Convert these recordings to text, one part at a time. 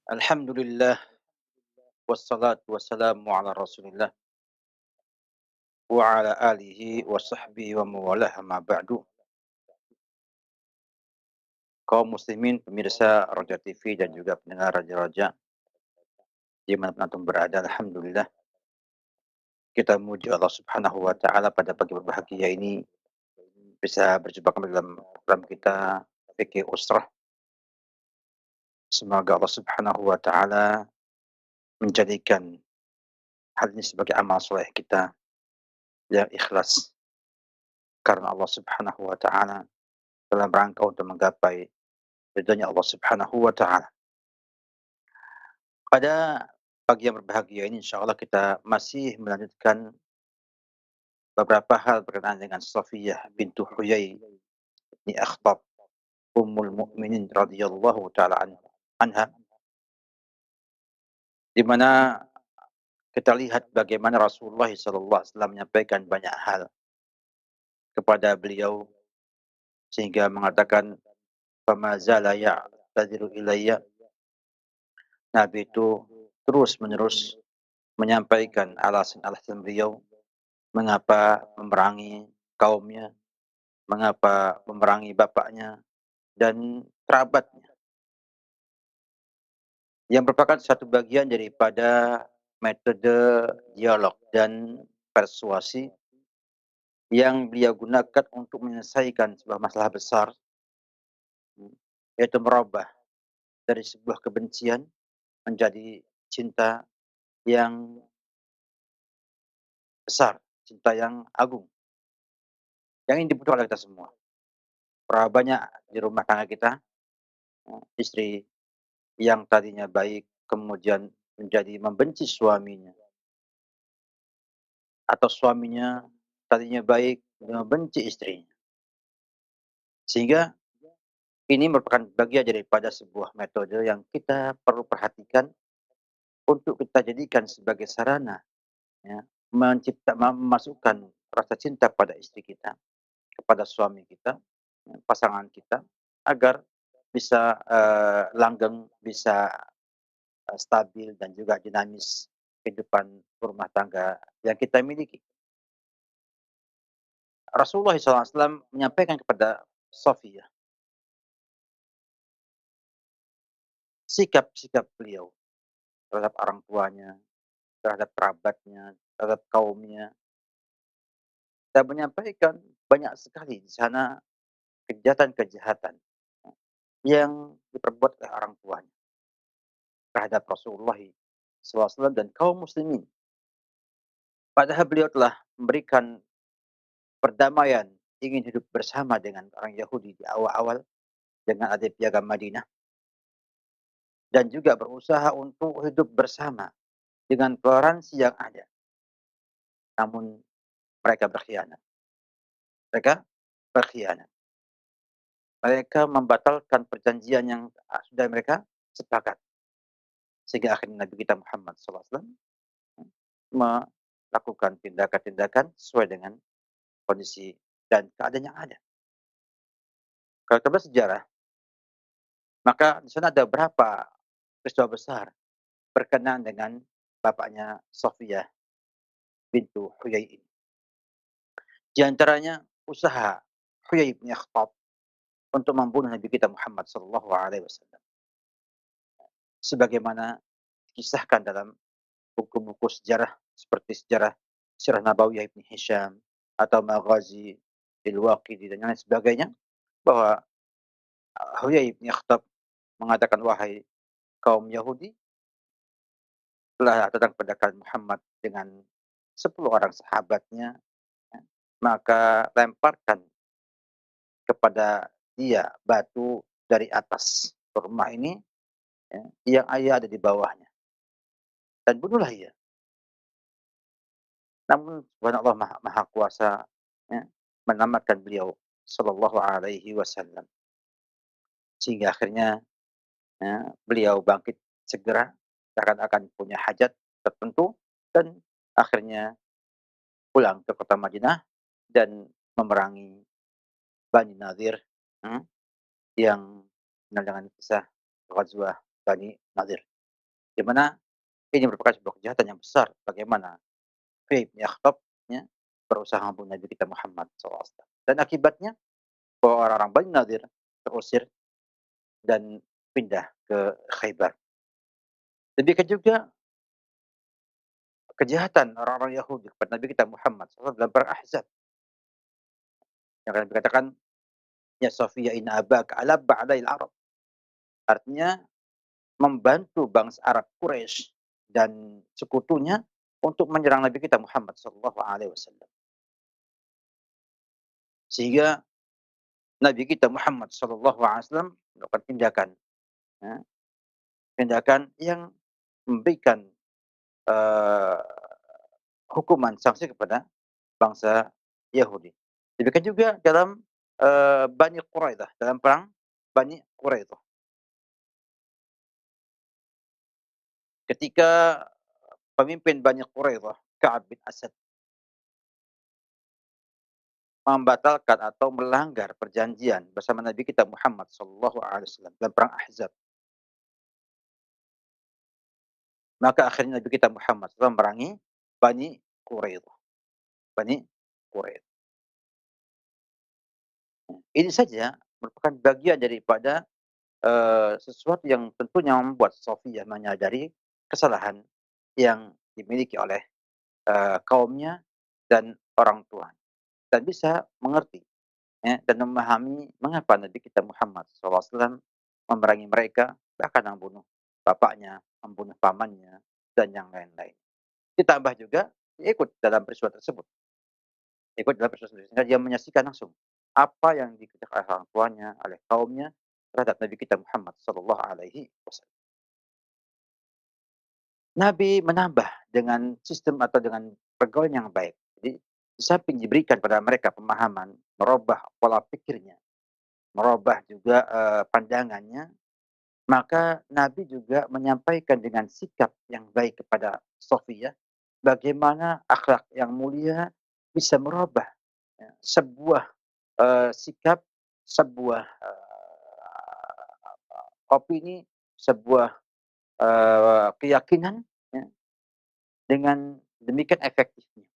Alhamdulillah wassalatu wassalamu ala Rasulillah wa ala alihi wa sahbihi wa mawalah amma ba'du. Kaum muslimin pemirsa Raja TV dan juga pendengar Raja Raja dimanapun antum berada, alhamdulillah kita memuji Allah Subhanahu wa taala pada pagi berbahagia ini bisa berjumpa kembali dalam program kita Fikih Usrah. Semoga Allah Subhanahu wa taala menjadikan hal ini sebagai amal soleh kita yang ikhlas karena Allah Subhanahu wa taala dalam rangka untuk menggapai ridhonya Allah Subhanahu wa taala. Pada pagi yang berbahagia ini insyaallah kita masih melanjutkan beberapa hal berkenaan dengan Safiyah bintu Huyai bin Akhtab Ummul Mukminin radhiyallahu taala anha, di mana kita lihat bagaimana Rasulullah sallallahu alaihi wasallam menyampaikan banyak hal kepada beliau sehingga mengatakan fama zala ya'tadiru ilayya. Nabi itu terus-menerus menyampaikan alasan-alasan beliau mengapa memerangi kaumnya, mengapa memerangi bapaknya dan kerabatnya, yang merupakan satu bagian daripada metode dialog dan persuasi yang beliau gunakan untuk menyelesaikan sebuah masalah besar, yaitu merubah dari sebuah kebencian menjadi cinta yang besar, cinta yang agung, yang ini dibutuhkan oleh kita semua. Berapa banyak di rumah tangga kita, istri yang tadinya baik kemudian menjadi membenci suaminya, atau suaminya tadinya baik membenci istrinya. Sehingga ini merupakan bagian daripada sebuah metode yang kita perlu perhatikan untuk kita jadikan sebagai sarana, ya, memasukkan rasa cinta pada istri kita, kepada suami kita, ya, pasangan kita, agar bisa langgeng, bisa stabil dan juga dinamis kehidupan rumah tangga yang kita miliki. Rasulullah SAW menyampaikan kepada Safiyah sikap-sikap beliau terhadap orang tuanya, terhadap kerabatnya, terhadap kaumnya, dan menyampaikan banyak sekali di sana kejahatan-kejahatan yang diperbuat oleh orang tuanya terhadap Rasulullah SAW dan kaum muslimin. Padahal beliau telah memberikan perdamaian, ingin hidup bersama dengan orang Yahudi di awal-awal dengan ada piagam Madinah, dan juga berusaha untuk hidup bersama dengan toleransi yang ada. Namun mereka berkhianat. Mereka berkhianat. Mereka membatalkan perjanjian yang sudah mereka sepakat. Sehingga akhirnya Nabi kita Muhammad SAW melakukan tindakan-tindakan sesuai dengan kondisi dan keadaan yang ada. Kalau kita bersejarah, maka di sana ada berapa peristiwa besar berkenaan dengan bapaknya Sofiyah bintu Huyai ini. Di antaranya usaha Huyai bin Akhtab untuk membunuh Nabi kita Muhammad sallallahu alaihi wasallam. Sebagaimana dikisahkan dalam buku-buku sejarah seperti sejarah Sirah Nabawiyah Ibn Hisham atau Maghazi Al-Waqidi dan lain sebagainya, bahwa Huyai bin Akhtab mengatakan, "Wahai kaum Yahudi, telah datang kepada kalian Muhammad dengan 10 orang sahabatnya, ya, maka lemparkan kepada dia batu dari atas rumah ini, ya, yang ayah ada di bawahnya, dan bunuhlah ia." Namun subhanallah Maha Kuasa, ya, menyelamatkan beliau sallallahu alaihi wasallam. Sehingga akhirnya, ya, beliau bangkit segera, seakan-akan punya hajat tertentu, dan akhirnya pulang ke kota Madinah dan memerangi Bani Nadir, yang dikenal dengan kisah Ghazwah Bani Nadir. di mana ini merupakan sebuah kejahatan yang besar. Bagaimana Huyai bin Akhtab ya, berusaha membunuh Nabi kita Muhammad SAW. Dan akibatnya bahwa orang-orang Bani Nadir terusir dan pindah ke Khaybar. Demikian juga kejahatan orang-orang Yahudi kepada Nabi kita Muhammad SAW dalam perang Ahzab. Yang akan dikatakan, "Ya Safiyya inna abaka alabba 'alail Arab." Artinya membantu bangsa Arab Quraisy dan sekutunya untuk menyerang Nabi kita Muhammad SAW. Sehingga Nabi kita Muhammad SAW melakukan tindakan, ya, tindakan yang memberikan, eee, hukuman sanksi kepada bangsa Yahudi. Demikian juga dalam, Bani Quraidah, dalam perang Bani Quraidah. Ketika pemimpin Bani Quraidah, Ka'ab bin Asad, membatalkan atau melanggar perjanjian bersama Nabi kita Muhammad SAW dalam perang Ahzab, maka akhirnya Nabi kita Muhammad SAW memerangi Bani Quraidah. Bani Quraidah. Ini saja merupakan bagian daripada, sesuatu yang tentunya membuat Safiyah menyadari kesalahan yang dimiliki oleh, kaumnya dan orang tua, dan bisa mengerti, ya, dan memahami mengapa Nabi kita Muhammad SAW memerangi mereka, bahkan membunuh bapaknya, membunuh pamannya, dan yang lain-lain. Ditambah juga dia ikut dalam peristiwa tersebut, ikut dalam peristiwa tersebut, sehingga dia menyaksikan langsung apa yang dikerjakan oleh orang tuanya, oleh kaumnya terhadap Nabi kita Muhammad SAW. Nabi menambah dengan sistem atau dengan pergaulan yang baik. Jadi, di samping diberikan pada mereka pemahaman, merubah pola pikirnya, merubah juga, pandangannya, maka Nabi juga menyampaikan dengan sikap yang baik kepada Safiyah, bagaimana akhlak yang mulia bisa merubah, ya, sebuah, sikap, sebuah, opini, sebuah, keyakinan, ya, dengan demikian efektifnya.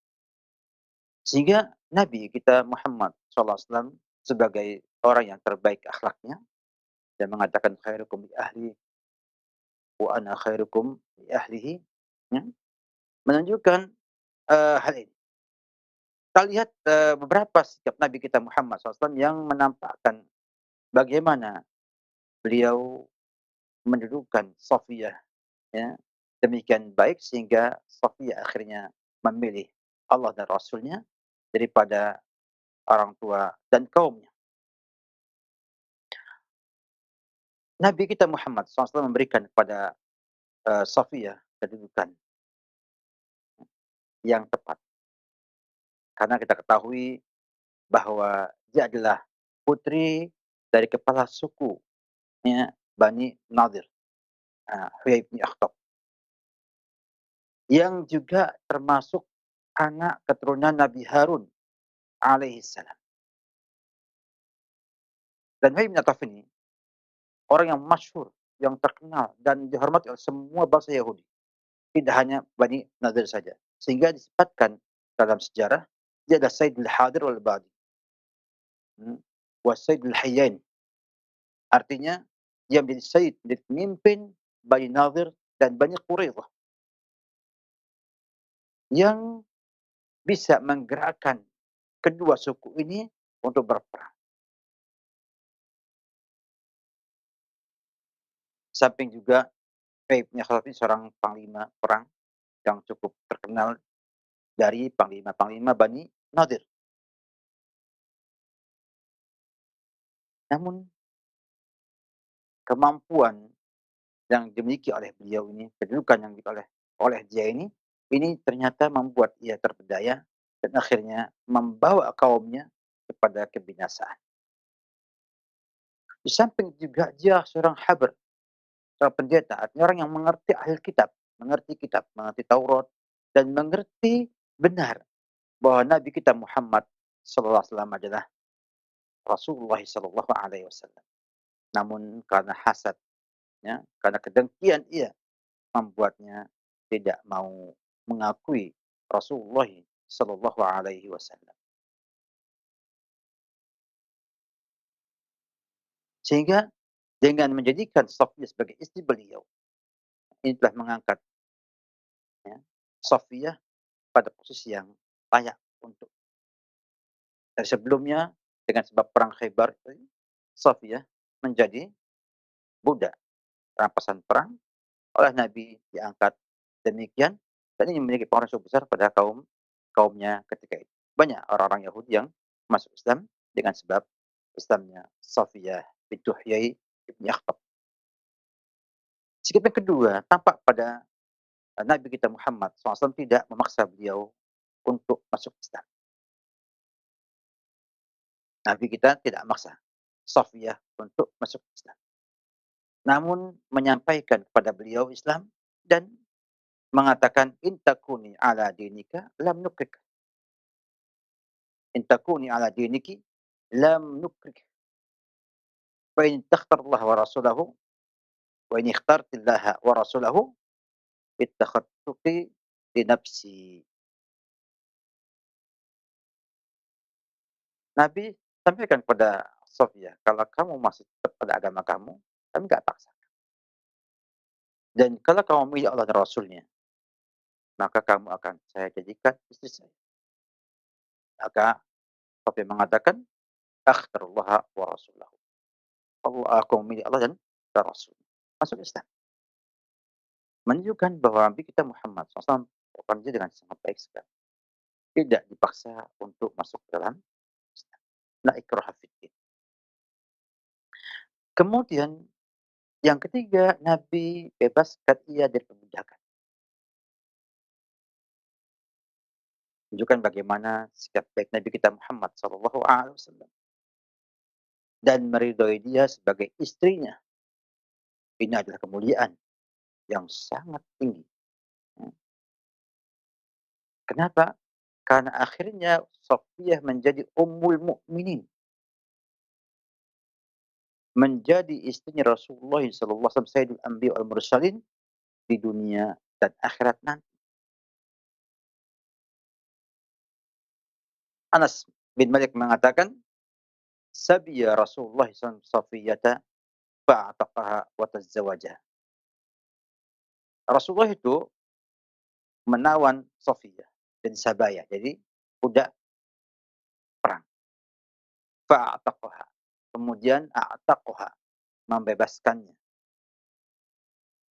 Sehingga Nabi kita Muhammad SAW sebagai orang yang terbaik akhlaknya dan mengatakan, "Khairukum li ahli wa ana khairukum li ahlihi." Ya, menunjukkan, hal ini. Kita lihat, beberapa sikap Nabi kita Muhammad SAW yang menampakkan bagaimana beliau mendudukan Safiyah, ya, demikian baik sehingga Safiyah akhirnya memilih Allah dan Rasulnya daripada orang tua dan kaumnya. Nabi kita Muhammad SAW memberikan kepada, Safiyah kedudukan yang tepat, karena kita ketahui bahwa dia adalah putri dari kepala suku, ya, Bani Nadir, Huyai bin Akhtab, yang juga termasuk anak keturunan Nabi Harun alaihissalam. Dan Huyai bin Akhtab ini orang yang masyhur, yang terkenal dan dihormati oleh semua bangsa Yahudi. Tidak hanya Bani Nadir saja. Sehingga disebutkan dalam sejarah, dia adalah Sayyidul Hadir wal Badi. Wa Sayyidul Hayyain. Artinya, dia menjadi Sayyid, menjadi pemimpin Bani Nadir dan Bani Quraidah. Yang bisa menggerakkan kedua suku ini untuk berperang. Samping juga, Huyai bin Akhtab ini seorang panglima perang yang cukup terkenal dari panglima-panglima Bani Nadir. Namun, kemampuan yang dimiliki oleh beliau ini, kedudukan yang dimiliki oleh dia ini ternyata membuat ia terpedaya dan akhirnya membawa kaumnya kepada kebinasaan. Di samping juga dia seorang habr, seorang pendeta, artinya orang yang mengerti Alkitab, mengerti kitab, mengerti Taurat, dan mengerti benar bahwa Nabi kita Muhammad SAW adalah Rasulullah SAW. Namun karena hasad, ya, karena kedengkian ia membuatnya tidak mau mengakui Rasulullah Shallallahu Alaihi Wasallam. Sehingga dengan menjadikan Safiyah sebagai istri beliau, ini telah mengangkat ya, Safiyah pada posisi yang layak untuk dari sebelumnya dengan sebab perang Khaybar itu, Safiyah menjadi budak rampasan perang oleh Nabi diangkat demikian dan ini memiliki pengaruh cukup besar pada kaumnya ketika itu. Banyak orang-orang Yahudi yang masuk Islam dengan sebab Islamnya Safiyah bintu Huyai bin Akhtab. Sikap yang kedua tampak pada Nabi kita Muhammad SAW tidak memaksa beliau untuk masuk Islam. Nabi kita tidak memaksa Safiyah untuk masuk Islam. Namun menyampaikan kepada beliau Islam dan mengatakan in takuni ala dinika lam nukrik. In takuni ala diniki lam nukrik. Fa in takhtarullah wa rasulahu wa in ikhtartillaha wa rasulahu ittakhadtuki li nafsi. Nabi sampaikan kepada Sofia, kalau kamu masih tetap pada agama kamu, kami nggak paksa. Dan kalau kamu memilih Allah dan Rasulnya, maka kamu akan saya jadikan istri saya. Maka Sofia mengatakan, akhtarullah wa rasulahu. Allah aku memilih Allah dan Rasul. Masuk Islam. Menunjukkan bahwa Nabi kita Muhammad SAW bekerja dengan sangat baik sekali. Tidak dipaksa untuk masuk ke dalam Islam. La ikraha fiddin. Kemudian yang ketiga, Nabi bebaskan ia dari perbudakan. Menunjukkan bagaimana sikap baik Nabi kita Muhammad SAW dan meridhoi dia sebagai istrinya. Ini adalah kemuliaan yang sangat tinggi. Kenapa? Karena akhirnya Safiyah menjadi ummul mukminin, menjadi istrinya Rasulullah SAW, Sayyidul Anbiya wal Mursalin di dunia dan akhirat nanti. Anas bin Malik mengatakan, Sabiya Rasulullah SAW Safiyata fa'ataqaha wa tazzawajaha. Rasulullah itu menawan Safiyah dan Sabaya, jadi budak perang. Fa'ataqaha. Kemudian a'taqaha, membebaskannya.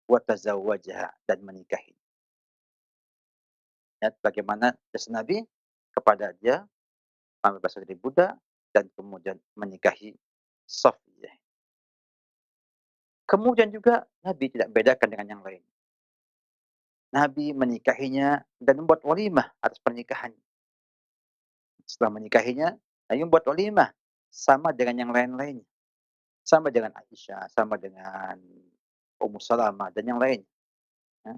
Wa tazawwajaha, dan menikahi. Ya, bagaimana jasa Nabi kepada dia membebaskan dari budak dan kemudian menikahi Safiyah. Kemudian juga Nabi tidak bedakan dengan yang lain. Nabi menikahinya dan membuat walimah atas pernikahan. Setelah menikahinya, Nabi membuat walimah sama dengan yang lain-lainnya. Sama dengan Aisyah, sama dengan Ummu Salamah dan yang lain. Ya.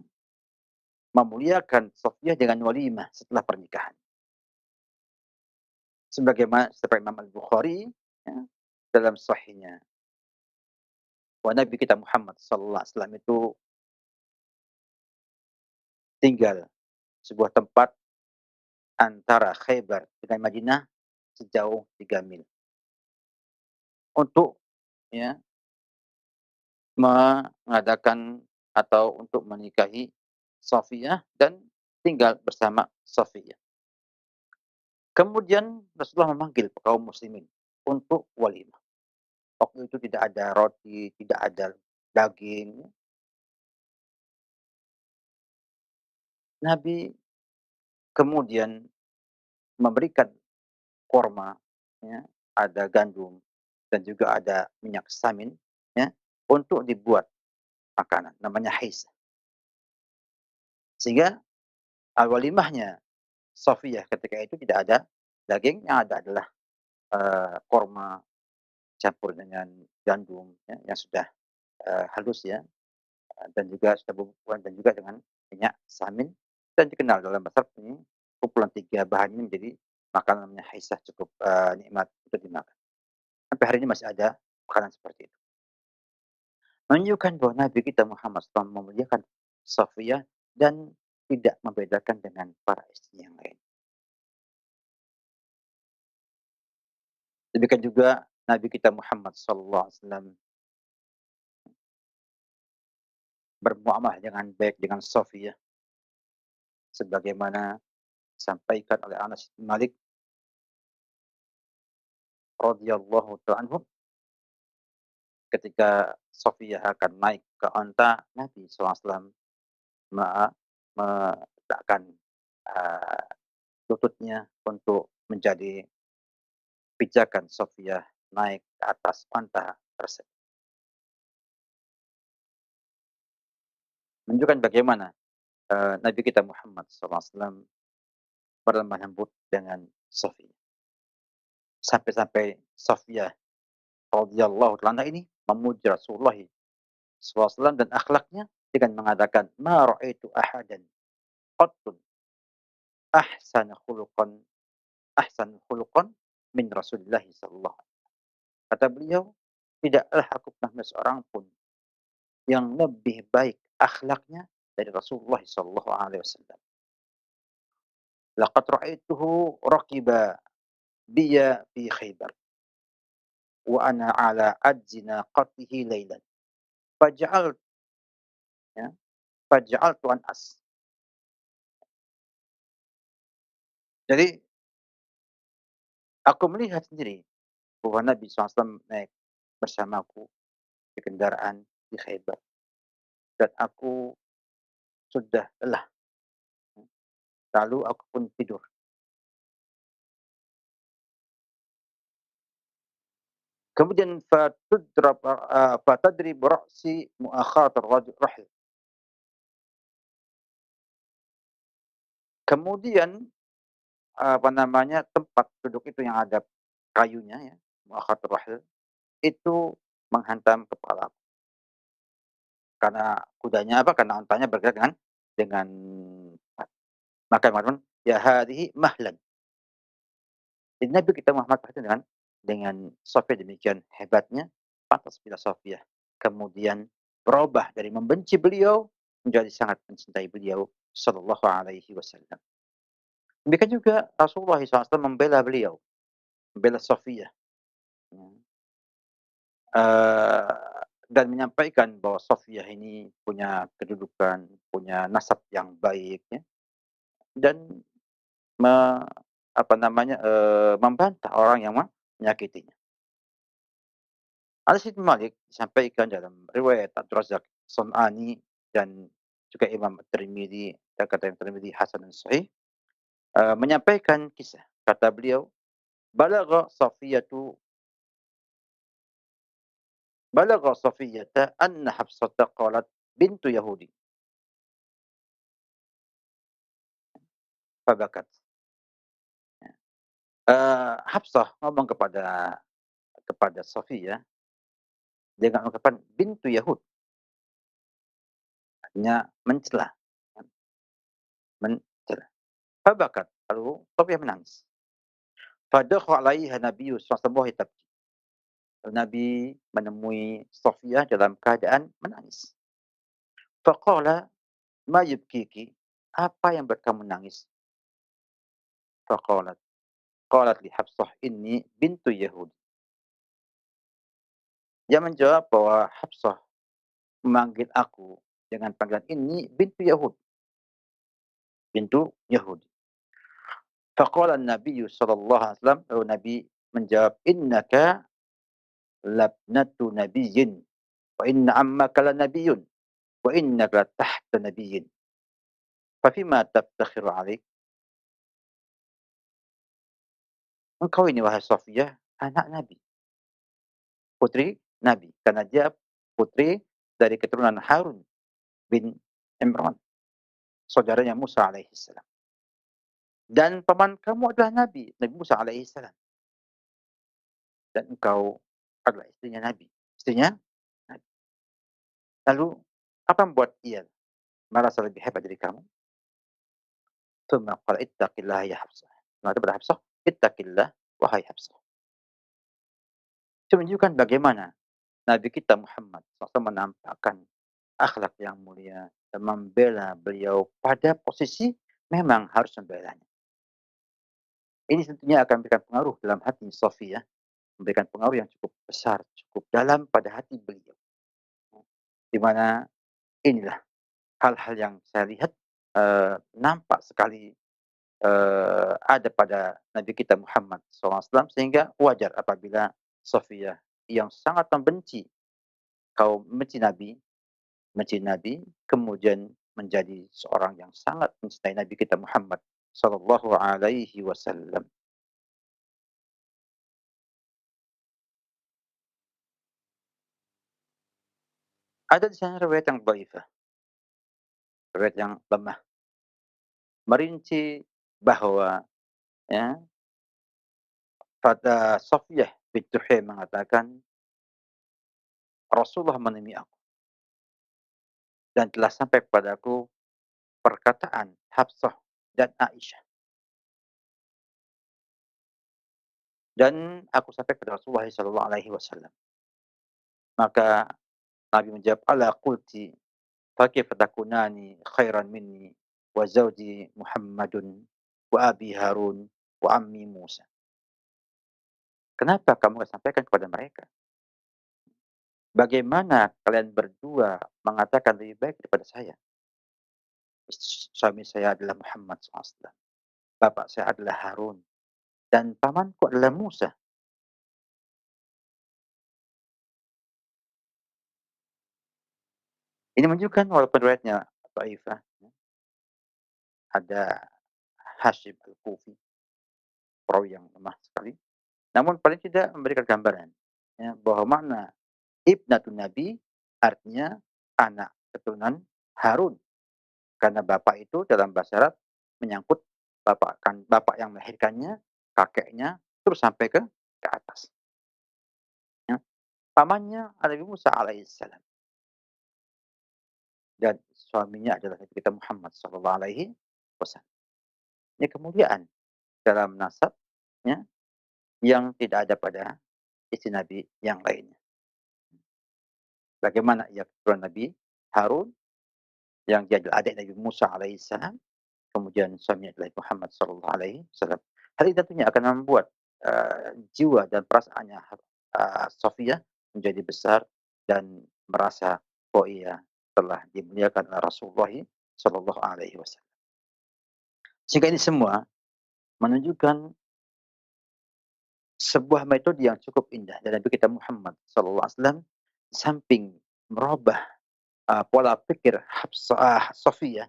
Memuliakan Safiyah dengan walimah setelah pernikahan. Sebagaimana seperti Imam Al-Bukhari ya, dalam sahihnya. Bahwa Nabi kita Muhammad SAW itu tinggal sebuah tempat antara Khaybar dengan Madinah sejauh 3 mil. Untuk ya mengadakan atau untuk menikahi Safiyah dan tinggal bersama Safiyah. Kemudian Rasulullah memanggil kaum muslimin untuk walimah. Waktu itu tidak ada roti, tidak ada daging. Nabi kemudian memberikan korma, ya, ada gandum dan juga ada minyak samin, ya, untuk dibuat makanan, namanya hais. Sehingga walimahnya Safiyah ketika itu tidak ada daging, yang ada adalah korma campur dengan gandum ya, yang sudah halus ya, dan juga sudah bubuk dan juga dengan minyak samin dan dikenal dalam bahasa ini kumpulan 3 bahan ini menjadi makanan namanya haisah cukup nikmat untuk dimakan. Sampai hari ini masih ada makanan seperti itu. Menunjukkan bahwa Nabi kita Muhammad SAW memuliakan Safiyah dan tidak membedakan dengan para istri yang lain. Demikian juga Nabi kita Muhammad SAW bermuamalah dengan baik dengan Safiyah sebagaimana disampaikan oleh Anas bin Malik radhiyallahu ta'ala anhu ketika Safiyah akan naik ke onta, Nabi SAW me meletakkan, eee, lututnya untuk menjadi pijakan Safiyah naik ke atas onta tersebut. Menunjukkan bagaimana, Nabi kita Muhammad SAW berlemah lembut dengan Safiyah. Sampai-sampai Safiyah radhiyallahu taala anha ini memuji Rasulullah SAW dan akhlaknya dengan mengatakan, "Ma ra'aitu ahadan qattun ahsana khuluqan khuluqan min Rasulillah sallallahu alaihi wasallam." Kata beliau, tidaklah aku pernah melihat seorang pun yang lebih baik akhlaknya dari Rasulullah sallallahu alaihi wasallam. Laqad ra'aituhu raqiba biya fi Khaybar wa ana ala ajzi naqatihi lailan. Faja'al ya, faja'altu an'as. Jadi aku melihat sendiri bahwa Nabi SAW naik bersamaku di kendaraan di Khaybar dan aku sudah lelah, lalu aku pun tidur. Kemudian fatadrib ra'si mu'akhat rahl. Kemudian, apa namanya, tempat duduk itu yang ada kayunya ya, mu'akhat rahl, itu menghantam kepalaku. Karena kudanya apa, karena untanya bergerak dengan cepat. Maka mengatakan, "Ya hadhihi mahlan." Jadi Nabi kita Muhammad SAW dengan Sofia demikian hebatnya, pantas bila Sofia kemudian berubah dari membenci beliau menjadi sangat mencintai beliau sallallahu alaihi wasallam. Demikian juga Rasulullah SAW membela beliau, membela Sofia, ya, dan menyampaikan bahwa Sofia ini punya kedudukan, punya nasab yang baik, ya, dan me apa namanya, membantah orang yang menyakitinya. Anas bin Malik disampaikan dalam riwayat Abdul Razak San'ani dan juga Imam At-Tirmidzi, dan kata Imam Tirmidzi hasanun sahih, menyampaikan kisah. Kata beliau, "Balagha Safiyatu balagha Safiyata anna Hafsata qalat bintu Yahudi, fabakat." Hafsah ngomong kepada Safiyah dengan ungkapan bintu Yahud, artinya mencela, kan, mencela. Fabakat, lalu Safiyah menangis. Fadakhala 'alaiha Nabiyyu sallallahu alaihi wasallam. Nabi menemui Safiyah dalam keadaan menangis. Faqala, "Ma yubkiki?" Apa yang buat kamu nangis? Faqalat, qalat li Hafsah, "Inni bintu Yahudi." Dia menjawab bahwa Hafsah memanggil aku dengan panggilan ini bintu Yahud, bintu Yahudi. Faqala an-nabiyyu sallallahu alaihi wasallam, lalu Nabi menjawab, "Innaka labnatu nabiyyin wa inna ammaka lanabiyyun wa innaka la tahta nabiyyin. Fafima taftakhiru 'alaik?" Engkau ini wahai Safiyah anak Nabi, putri Nabi, karena dia putri dari keturunan Harun bin Imran, saudaranya Musa alaihi salam. Dan paman kamu adalah Nabi, Nabi Musa alaihi salam, dan engkau adalah istrinya Nabi, istrinya Nabi. Lalu apa yang membuat ia merasa lebih hebat dari kamu? Tsumma qala ittaqillaha ya Hafsah. Maka kepada Hafsah, ittaqillah wahai Hafsah. Itu menunjukkan bagaimana Nabi kita Muhammad SAW menampakkan akhlak yang mulia dan membela beliau pada posisi memang harus membelanya. Ini tentunya akan memberikan pengaruh dalam hati Sofia, memberikan pengaruh yang cukup besar, cukup dalam pada hati beliau. Di mana inilah hal-hal yang saya lihat, nampak sekali, ada pada Nabi kita Muhammad SAW, sehingga wajar apabila Sofia yang sangat membenci Nabi, kemudian menjadi seorang yang sangat mencintai Nabi kita Muhammad sallallahu alaihi wasallam. Ada di sana riwayat yang dhaifah, riwayat yang lemah, merinci bahwa ya, pada Safiyah bintu Huyai mengatakan, "Rasulullah menemui aku dan telah sampai kepadaku perkataan Hafsah dan Aisyah, dan aku sampai kepada Rasulullah sallallahu alaihi wasallam." Maka Nabi menjawab, "Ala qulti فكيف تكونان خيرا مني وزوجي محمد وأبي هارون وعمي موسى." Kenapa kamu nggak sampaikan kepada mereka? Bagaimana kalian berdua mengatakan lebih baik daripada saya? Suami saya adalah Muhammad SAW, bapak saya adalah Harun, dan pamanku adalah Musa. Ini menunjukkan walaupun riwayatnya dhaifah, ada Hashim Al-Kufi, perawi yang lemah sekali, namun paling tidak memberikan gambaran ya, bahwa makna ibnatun Nabi artinya anak keturunan Harun. Karena bapak itu dalam bahasa Arab menyangkut bapak yang melahirkannya, kakeknya, terus sampai ke atas. Ya. Pamannya Nabi Musa alaihissalam dan suaminya adalah Nabi kita Muhammad sallallahu alaihi wasallam. Ini kemuliaan dalam nasabnya yang tidak ada pada istri Nabi yang lainnya. Bagaimana ia keturunan Nabi Harun yang dia adalah adik Nabi Musa alaihissalam, kemudian suaminya adalah Muhammad sallallahu alaihi wasallam. Hal ini tentunya akan membuat, jiwa dan perasaannya, Sofia menjadi besar dan merasa bahwa ia telah dimuliakan oleh Rasulullah sallallahu alaihi wasallam. Sehingga ini semua menunjukkan sebuah metode yang cukup indah dari Nabi kita Muhammad sallallahu alaihi wasallam, samping merubah, pola pikir Sofia,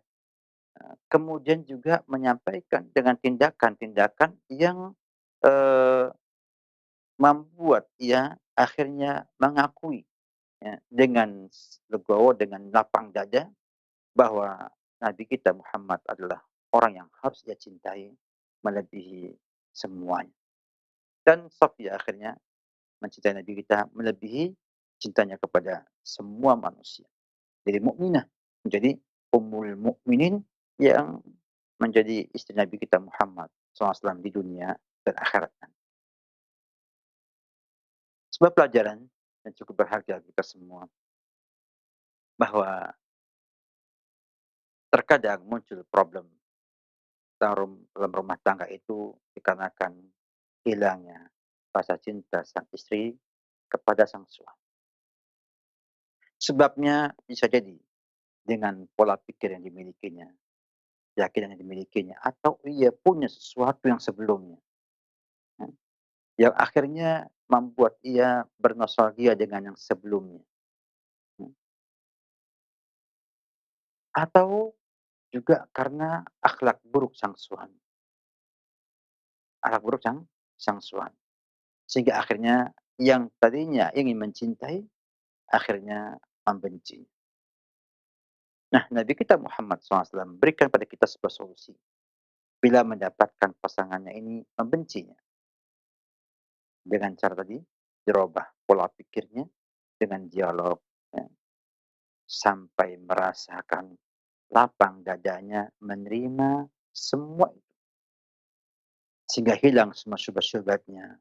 kemudian juga menyampaikan dengan tindakan-tindakan yang, eee, membuat ia akhirnya mengakui ya, dengan legowo, dengan lapang dada bahwa Nabi kita Muhammad adalah orang yang harus ia cintai melebihi semuanya. Dan Sofia akhirnya mencintai Nabi kita melebihi cintanya kepada semua manusia. Jadi mukminah, menjadi ummul mukminin yang menjadi istri Nabi kita Muhammad SAW di dunia dan akhirat nanti. Sebuah pelajaran yang cukup berharga kita semua, bahwa terkadang muncul problem dalam rumah tangga itu dikarenakan hilangnya rasa cinta sang istri kepada sang suami. Sebabnya bisa jadi dengan pola pikir yang dimilikinya, keyakinan yang dimilikinya, atau ia punya sesuatu yang sebelumnya, ya, yang akhirnya membuat ia bernostalgia dengan yang sebelumnya, ya. Atau juga karena akhlak buruk sang suami, akhlak buruk sang suami. Sehingga akhirnya yang tadinya ingin mencintai, akhirnya membenci. Nah, Nabi kita Muhammad SAW berikan pada kita sebuah solusi. Bila mendapatkan pasangannya ini membencinya, dengan cara tadi, dirubah pola pikirnya dengan dialog, ya, sampai merasakan lapang dadanya menerima semua itu. Sehingga hilang semua syubhat-syubhatnya,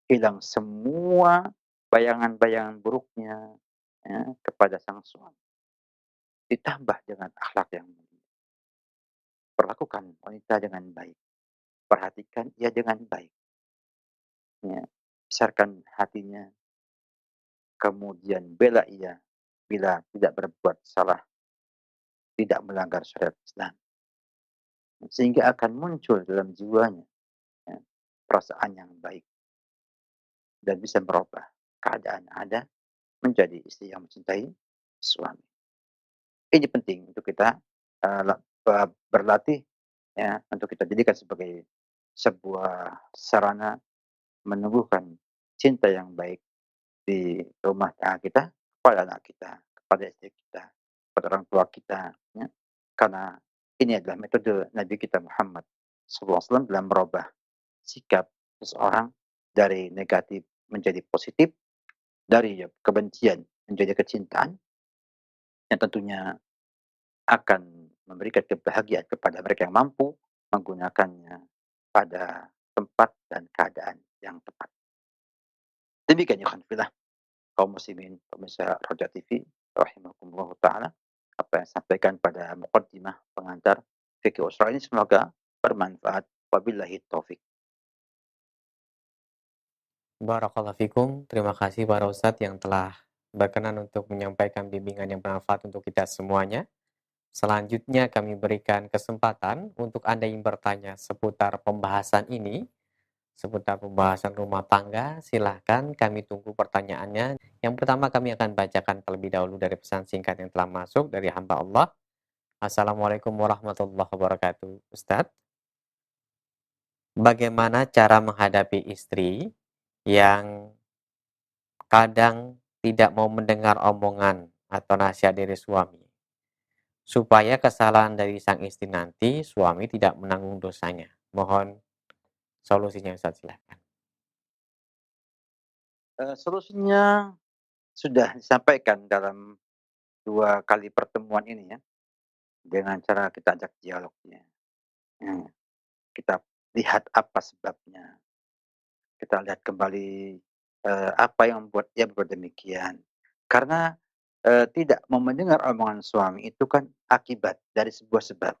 hilang semua bayangan-bayangan buruknya ya, kepada sang suami. ditambah dengan akhlak yang mulia. Perlakukan wanita dengan baik, perhatikan ia dengan baik, ya. Besarkan hatinya, kemudian bela ia bila tidak berbuat salah, tidak melanggar syariat Islam. Sehingga akan muncul dalam jiwanya, ya, perasaan yang baik dan bisa merubah keadaan Anda menjadi istri yang mencintai suami. Ini penting untuk kita, berlatih, ya, untuk kita jadikan sebagai sebuah sarana menumbuhkan cinta yang baik di rumah tangga kita, kepada anak kita, kepada istri kita, kepada orang tua kita, ya. Karena ini adalah metode Nabi kita Muhammad SAW dalam merubah sikap seseorang dari negatif menjadi positif, dari kebencian menjadi kecintaan, yang tentunya akan memberikan kebahagiaan kepada mereka yang mampu menggunakannya pada tempat dan keadaan yang tepat. Demikian ya fillah, kaum muslimin pemirsa Roja TV rahimakumullah taala, apa yang sampaikan pada muqaddimah pengantar fikih usra ini semoga bermanfaat. Wabillahi taufik. Barakallahu fikum. Terima kasih para ustadz yang telah berkenan untuk menyampaikan bimbingan yang bermanfaat untuk kita semuanya. Selanjutnya kami berikan kesempatan untuk Anda yang bertanya seputar pembahasan ini, seputar pembahasan rumah tangga. Silahkan kami tunggu pertanyaannya. Yang pertama kami akan bacakan terlebih dahulu dari pesan singkat yang telah masuk dari hamba Allah. Assalamualaikum warahmatullahi wabarakatuh. Ustadz, bagaimana cara menghadapi istri yang kadang tidak mau mendengar omongan atau nasihat dari suami, supaya kesalahan dari sang istri nanti suami tidak menanggung dosanya? Mohon solusinya, Ustaz, silakan. Solusinya sudah disampaikan dalam 2 kali pertemuan ini, ya, dengan cara kita ajak dialognya, kita lihat apa sebabnya, kita lihat kembali, apa yang membuat ia berbuat demikian. Karena, tidak mau mendengar omongan suami itu kan akibat dari sebuah sebab,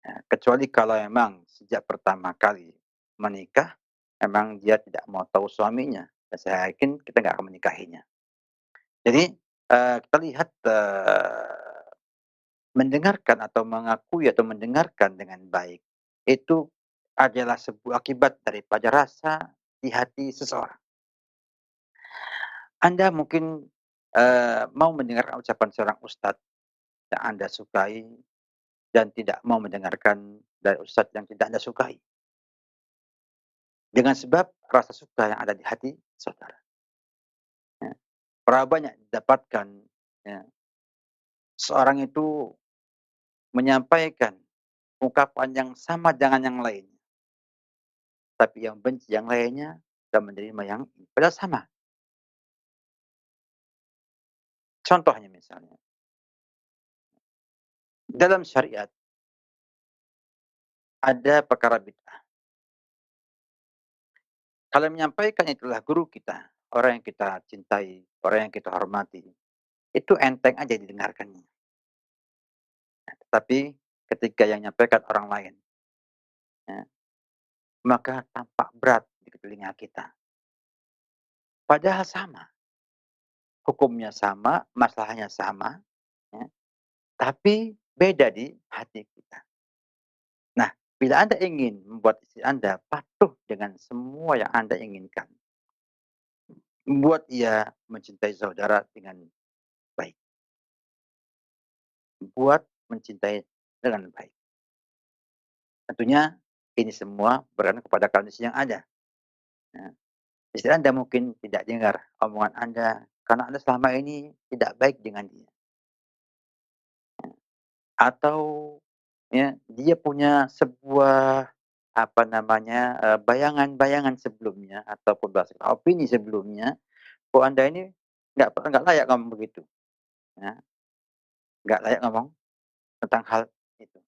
ya, kecuali kalau memang sejak pertama kali menikah, memang dia tidak mau tahu suaminya, dan saya yakin kita nggak akan menikahinya. Jadi, kita lihat, mendengarkan atau mengakui atau mendengarkan dengan baik, itu adalah sebuah akibat daripada rasa di hati seseorang. Anda mungkin, mau mendengarkan ucapan seorang ustadz yang Anda sukai dan tidak mau mendengarkan dari ustadz yang tidak Anda sukai, dengan sebab rasa suka yang ada di hati saudara, ya. Berapa banyak didapatkan, ya, seorang itu menyampaikan ungkapan yang sama dengan yang lain, tapi yang benci yang lainnya dan menerima yang ini, padahal sama. Contohnya misalnya, dalam syariat ada perkara bid'ah. Kalau menyampaikan itulah guru kita, orang yang kita cintai, orang yang kita hormati, itu enteng aja didengarkannya. Nah, tetapi ketika yang menyampaikan orang lain, ya, maka tampak berat di telinga kita. Padahal sama, hukumnya sama, masalahnya sama, ya, tapi beda di hati kita. Nah, bila Anda ingin membuat istri Anda patuh dengan semua yang Anda inginkan, membuat ia mencintai saudara dengan baik, buat mencintai dengan baik. Tentunya ini semua bergantung kepada kondisi yang ada, ya. Istri Anda mungkin tidak dengar omongan Anda karena Anda selama ini tidak baik dengan dia, atau, ya, dia punya sebuah, apa namanya, bayangan-bayangan sebelumnya ataupun berdasarkan opini sebelumnya, bahwa Anda ini nggak layak ngomong begitu, ya, nggak layak ngomong tentang hal itu.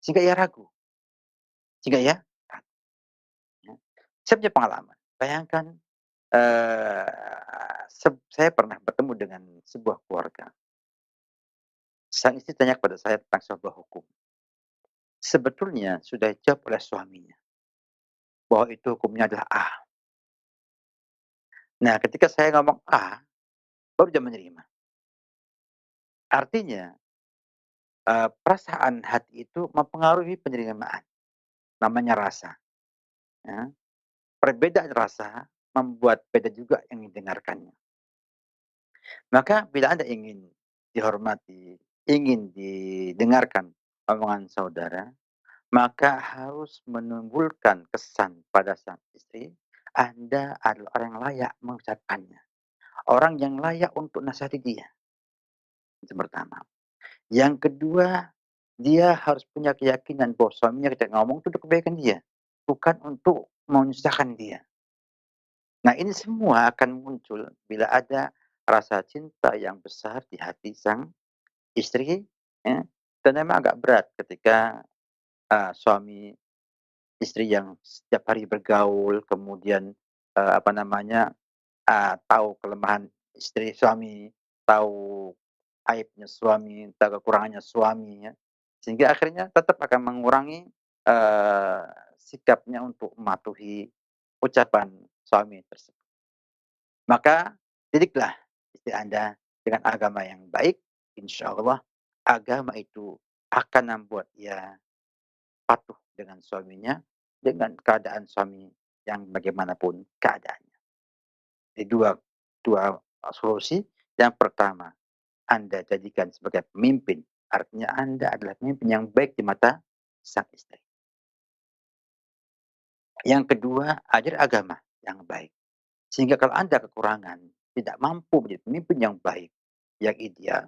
Sehingga ia ragu, sehingga ia ragu, ya. Saya punya pengalaman, bayangkan, saya pernah bertemu dengan sebuah keluarga. Sang istri tanya kepada saya tentang sebuah hukum. Sebetulnya sudah dijawab oleh suaminya, bahwa itu hukumnya adalah A. Nah, ketika saya ngomong A, baru dia menerima. Artinya, perasaan hati itu mempengaruhi penerimaan, namanya rasa, ya. Perbedaan rasa membuat beda juga yang didengarkannya. Maka bila Anda ingin dihormati, ingin didengarkan omongan saudara, maka harus menimbulkan kesan pada sang istri, Anda adalah orang yang layak mengucapkannya. Orang yang layak untuk nasihati dia, itu pertama. Yang kedua, dia harus punya keyakinan bahwa suaminya ketika ngomong itu untuk kebaikan dia, bukan untuk menyusahkan dia. Nah, ini semua akan muncul bila ada rasa cinta yang besar di hati sang istri, ya, dan memang agak berat ketika, suami istri yang setiap hari bergaul, kemudian, apa namanya, tahu kelemahan istri suami, tahu aibnya suami, tahu kekurangannya suami, ya. Sehingga akhirnya tetap akan mengurangi, sikapnya untuk mematuhi ucapan suami tersebut. Maka didiklah istri Anda dengan agama yang baik, insya Allah agama itu akan membuat ia patuh dengan suaminya, dengan keadaan suami yang bagaimanapun keadaannya. Jadi dua solusi. Yang pertama, Anda jadikan sebagai pemimpin, artinya Anda adalah pemimpin yang baik di mata sang istri. Yang kedua, ajar agama yang baik. Sehingga kalau Anda kekurangan, tidak mampu menjadi pemimpin yang baik, yang ideal,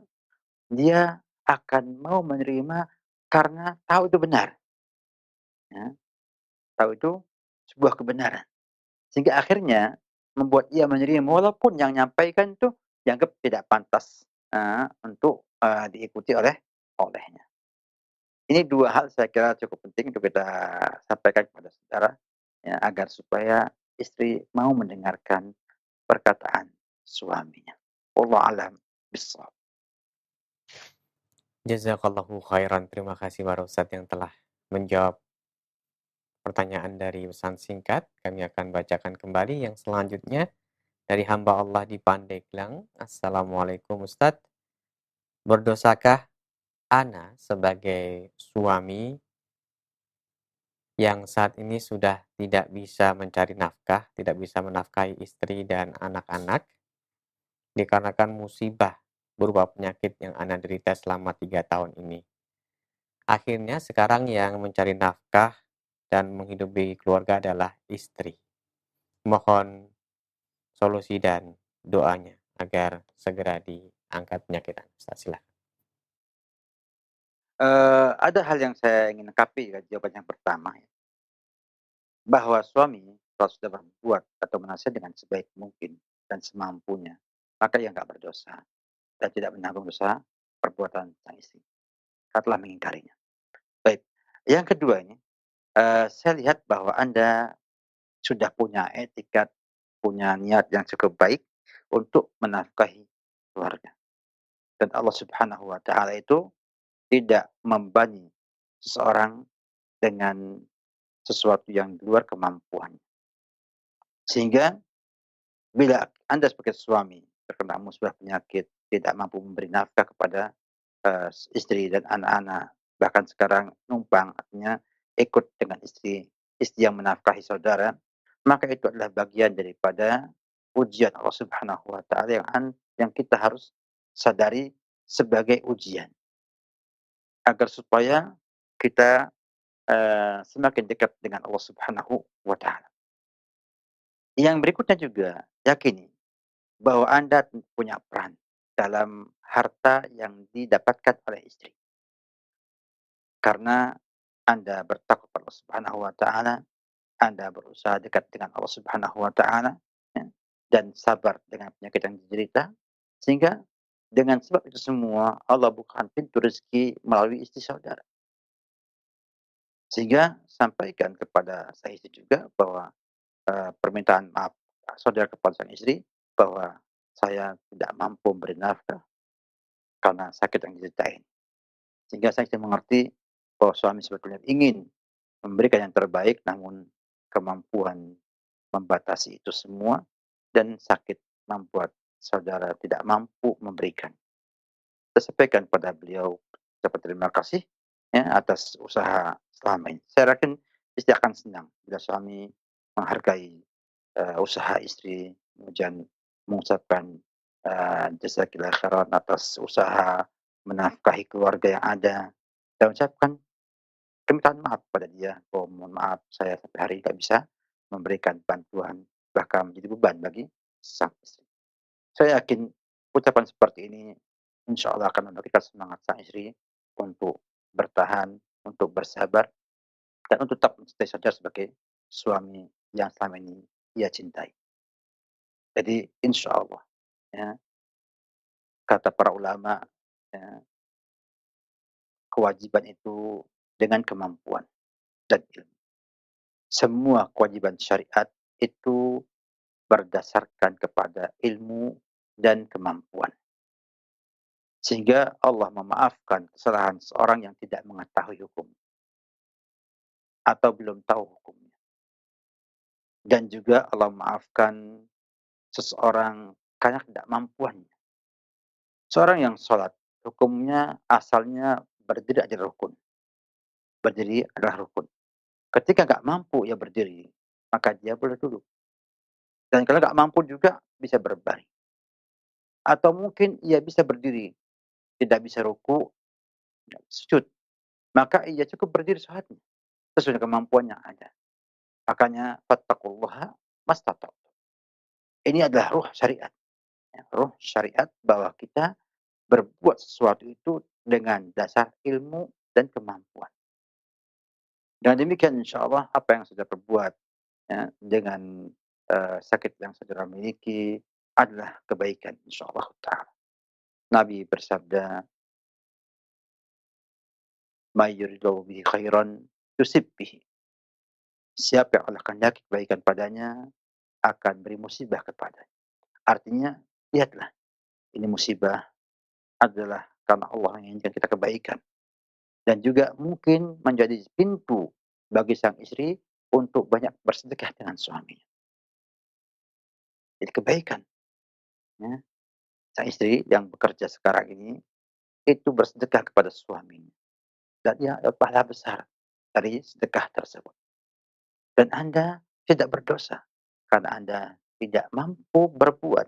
dia akan mau menerima karena tahu itu benar, ya, tahu itu sebuah kebenaran. Sehingga akhirnya membuat ia menerima walaupun yang nyampaikan itu dianggap tidak pantas, untuk, diikuti olehnya. Ini 2 hal saya kira cukup penting untuk kita sampaikan kepada saudara, ya, agar supaya istri mau mendengarkan perkataan suaminya. Wallahu a'lam bishawab. Jazakallahu khairan. Terima kasih para Ustadz yang telah menjawab pertanyaan dari pesan singkat. Kami akan bacakan kembali yang selanjutnya dari hamba Allah di Pandeglang. Assalamualaikum Ustadz. Berdosakah ana sebagai suami yang saat ini sudah tidak bisa mencari nafkah, tidak bisa menafkahi istri dan anak-anak, dikarenakan musibah berupa penyakit yang ana derita selama 3 tahun ini. Akhirnya sekarang yang mencari nafkah dan menghidupi keluarga adalah istri. Mohon solusi dan doanya agar segera diangkat penyakit Anda. Ustaz, silakan. Ada hal yang saya ingin lengkapi ya, jawaban yang pertama ya, bahwa suami kalau sudah berbuat atau menasihat dengan sebaik mungkin dan semampunya, maka ia nggak berdosa dan tidak menanggung dosa perbuatan sang istri, karena telah mengingkarinya. Baik, yang kedua ini, saya lihat bahwa Anda sudah punya etikat, punya niat yang cukup baik untuk menafkahi keluarga. Dan Allah Subhanahu wa taala itu tidak membebani seseorang dengan sesuatu yang di luar kemampuannya. Sehingga bila Anda sebagai suami terkena musibah penyakit, tidak mampu memberi nafkah kepada, istri dan anak-anak, bahkan sekarang numpang, artinya ikut dengan istri yang menafkahi saudara, maka itu adalah bagian daripada ujian Allah Subhanahu wa taala yang kita harus sadari sebagai ujian, agar supaya kita, semakin dekat dengan Allah Subhanahu wa taala. Yang berikutnya juga, yakini bahwa Anda punya peran dalam harta yang didapatkan oleh istri. Karena Anda bertakwa kepada Allah Subhanahu wa taala, Anda berusaha dekat dengan Allah Subhanahu wa taala, ya, dan sabar dengan penyakit yang diderita, sehingga dengan sebab itu semua Allah bukakan pintu rezeki melalui istri saudara. Sehingga sampaikan kepada sang istri juga bahwa, permintaan maaf saudara kepada sang istri bahwa saya tidak mampu memberi nafkah karena sakit yang dideritain. Sehingga saya bisa mengerti bahwa suami sebetulnya ingin memberikan yang terbaik, namun kemampuan membatasi itu semua dan sakit membuat saudara tidak mampu memberikan. Saya sampaikan pada beliau ucapan terima kasih ya atas usaha selama ini. Saya yakin istri akan senang bila suami menghargai, usaha istri, kemudian mengucapkan, jazakillah khairan atas usaha menafkahi keluarga yang ada, dan ucapkan permintaan maaf pada dia, "Oh, mohon maaf saya sampai hari ini tidak bisa memberikan bantuan, bahkan menjadi beban bagi sang istri." Saya yakin ucapan seperti ini insya Allah akan memberikan semangat sang istri untuk bertahan, untuk bersabar, dan untuk tetap mencintai saudara sebagai suami yang selama ini ia cintai. Jadi insya Allah, ya, kata para ulama, ya, kewajiban itu dengan kemampuan dan ilmu. Semua kewajiban syariat itu berdasarkan kepada ilmu dan kemampuan. Sehingga Allah memaafkan kesalahan seorang yang tidak mengetahui hukum atau belum tahu hukumnya. Dan juga Allah memaafkan seseorang karena ketidakmampuannya. Seorang yang sholat, hukumnya asalnya berdiri adalah rukun. Berdiri adalah rukun. Ketika nggak mampu ia berdiri, maka dia boleh duduk. Dan kalau nggak mampu juga bisa berbaring. Atau mungkin ia bisa berdiri, tidak bisa ruku, nggak bisa sujud. Maka ia cukup berdiri sholatnya sesuai dengan kemampuan yang ada. Makanya fattaqullaha mastata'tum. Ini adalah ruh syariat, ya, ruh syariat bahwa kita berbuat sesuatu itu dengan dasar ilmu dan kemampuan. Dengan demikian insyaallah apa yang sudah perbuat, ya, dengan, sakit yang saudara miliki adalah kebaikan insyaallah taala. Nabi bersabda, "May yuridillahu bihi khairan yusib bihi." Siapa yang Allah kehendaki kebaikan padanya akan beri musibah kepadanya. Artinya, lihatlah, ini musibah adalah karena Allah menginginkan kita kebaikan. Dan juga mungkin menjadi pintu bagi sang istri untuk banyak bersedekah dengan suaminya. Jadi kebaikan, ya. Sang istri yang bekerja sekarang ini, itu bersedekah kepada suaminya. Dan dia dapat pahala besar dari sedekah tersebut. Dan Anda tidak berdosa karena Anda tidak mampu berbuat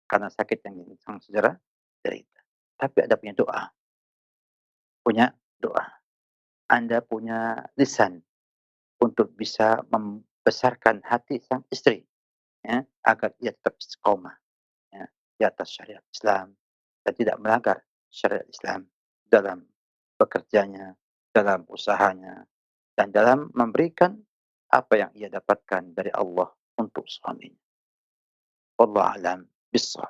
karena sakit yang sang saudara derita. Tapi Anda punya doa, punya doa. Anda punya lisan untuk bisa membesarkan hati sang istri, ya, agar ia tetap istiqomah, ya, di atas syariat Islam dan tidak melanggar syariat Islam dalam bekerjanya, dalam usahanya, dan dalam memberikan apa yang ia dapatkan dari Allah untuk suaminya. Wallahu a'lam bishawab.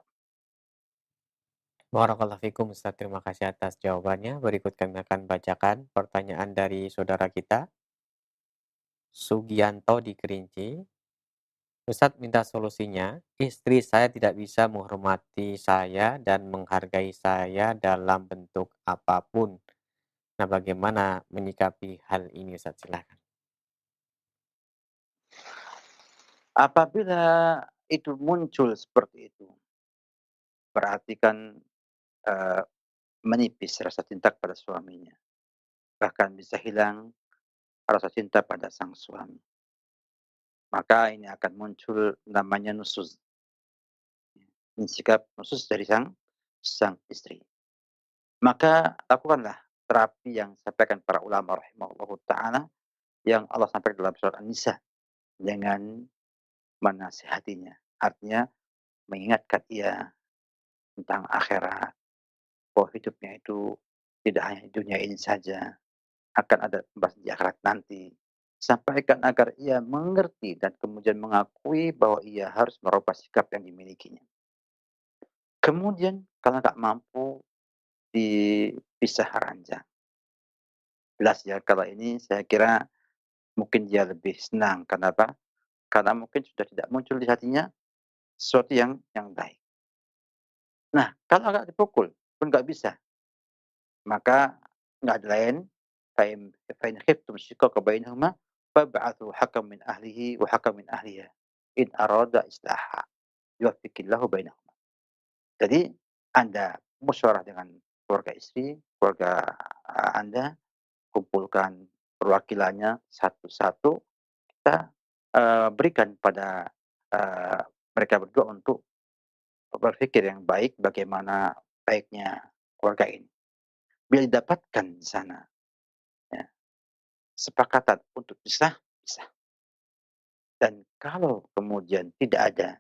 Barakallahu fikum Ustaz, terima kasih atas jawabannya. Berikut kami akan bacakan pertanyaan dari saudara kita, Sugianto di Kerinci. Ustadz minta solusinya, istri saya tidak bisa menghormati saya dan menghargai saya dalam bentuk apapun. Nah, bagaimana menyikapi hal ini Ustadz? Silakan. Apabila itu muncul seperti itu, berarti kan, eee, menipis rasa cinta kepada suaminya, bahkan bisa hilang rasa cinta pada sang suami. Maka ini akan muncul namanya nusuz, ini sikap khusus dari sang sang istri. Maka lakukanlah terapi yang disampaikan para ulama rahimahullahu taala yang Allah sampaikan dalam surat An-Nisa dengan menasihatinya. Artinya mengingatkan ia tentang akhirat, bahwa hidupnya itu tidak hanya di dunia ini saja, akan ada tempat di akhirat nanti. Sampaikan agar ia mengerti dan kemudian mengakui bahwa ia harus merubah sikap yang dimilikinya. Kemudian kalau nggak mampu dipisah ranjang. Jelas ya kalau ini saya kira mungkin dia lebih senang. Kenapa? Karena mungkin sudah tidak muncul di hatinya sesuatu yang baik. Nah, kalau nggak dipukul pun nggak bisa, maka nggak ada lain, fa in khiftum shiqaqa bainahuma fab'athu hakaman min ahlihi wa hakaman min ahliha in arada islaha yuwaffiqillahu bainahuma. Jadi Anda musyawarah dengan keluarga istri, keluarga, Anda, kumpulkan perwakilannya satu-satu, kita, berikan pada, eee, mereka berdua untuk berpikir yang baik bagaimana baiknya keluarga ini. Bila didapatkan di sana, ya, kesepakatan untuk pisah, pisah. Dan kalau kemudian tidak ada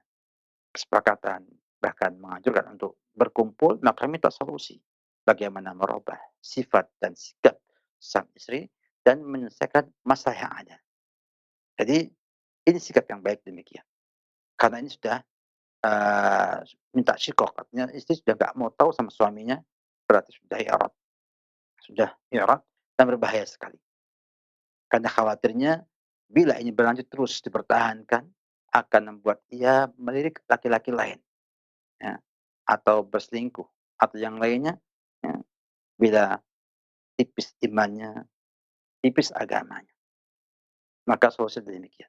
kesepakatan, bahkan menganjurkan untuk berkumpul, maka minta solusi. Bagaimana merubah sifat dan sikap sang istri dan menyelesaikan masalah yang ada. Jadi, ini sikap yang baik demikian. Karena ini sudah, minta syikoh, artinya istri sudah nggak mau tahu sama suaminya, berarti sudah i'rad dan berbahaya sekali. Karena khawatirnya bila ini berlanjut terus dipertahankan, akan membuat ia melirik laki-laki lain, ya, atau berselingkuh, atau yang lainnya, ya, bila tipis imannya, tipis agamanya. Maka solusi demikian.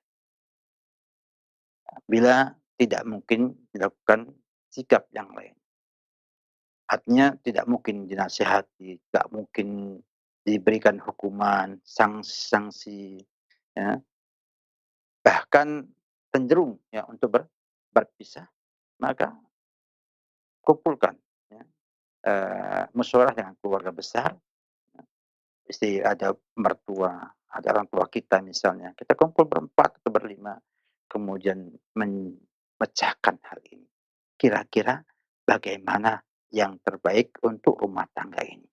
Bila tidak mungkin dilakukan sikap yang lain. Artinya tidak mungkin dinasihati, tidak mungkin diberikan hukuman, sanksi-sanksi, ya, bahkan cenderung ya untuk berpisah, maka kumpulkan, ya, musyawarah dengan keluarga besar, istri ada mertua, ada orang tua kita misalnya, kita kumpul berempat atau berlima, kemudian memecahkan hal ini. Kira-kira bagaimana yang terbaik untuk rumah tangga ini?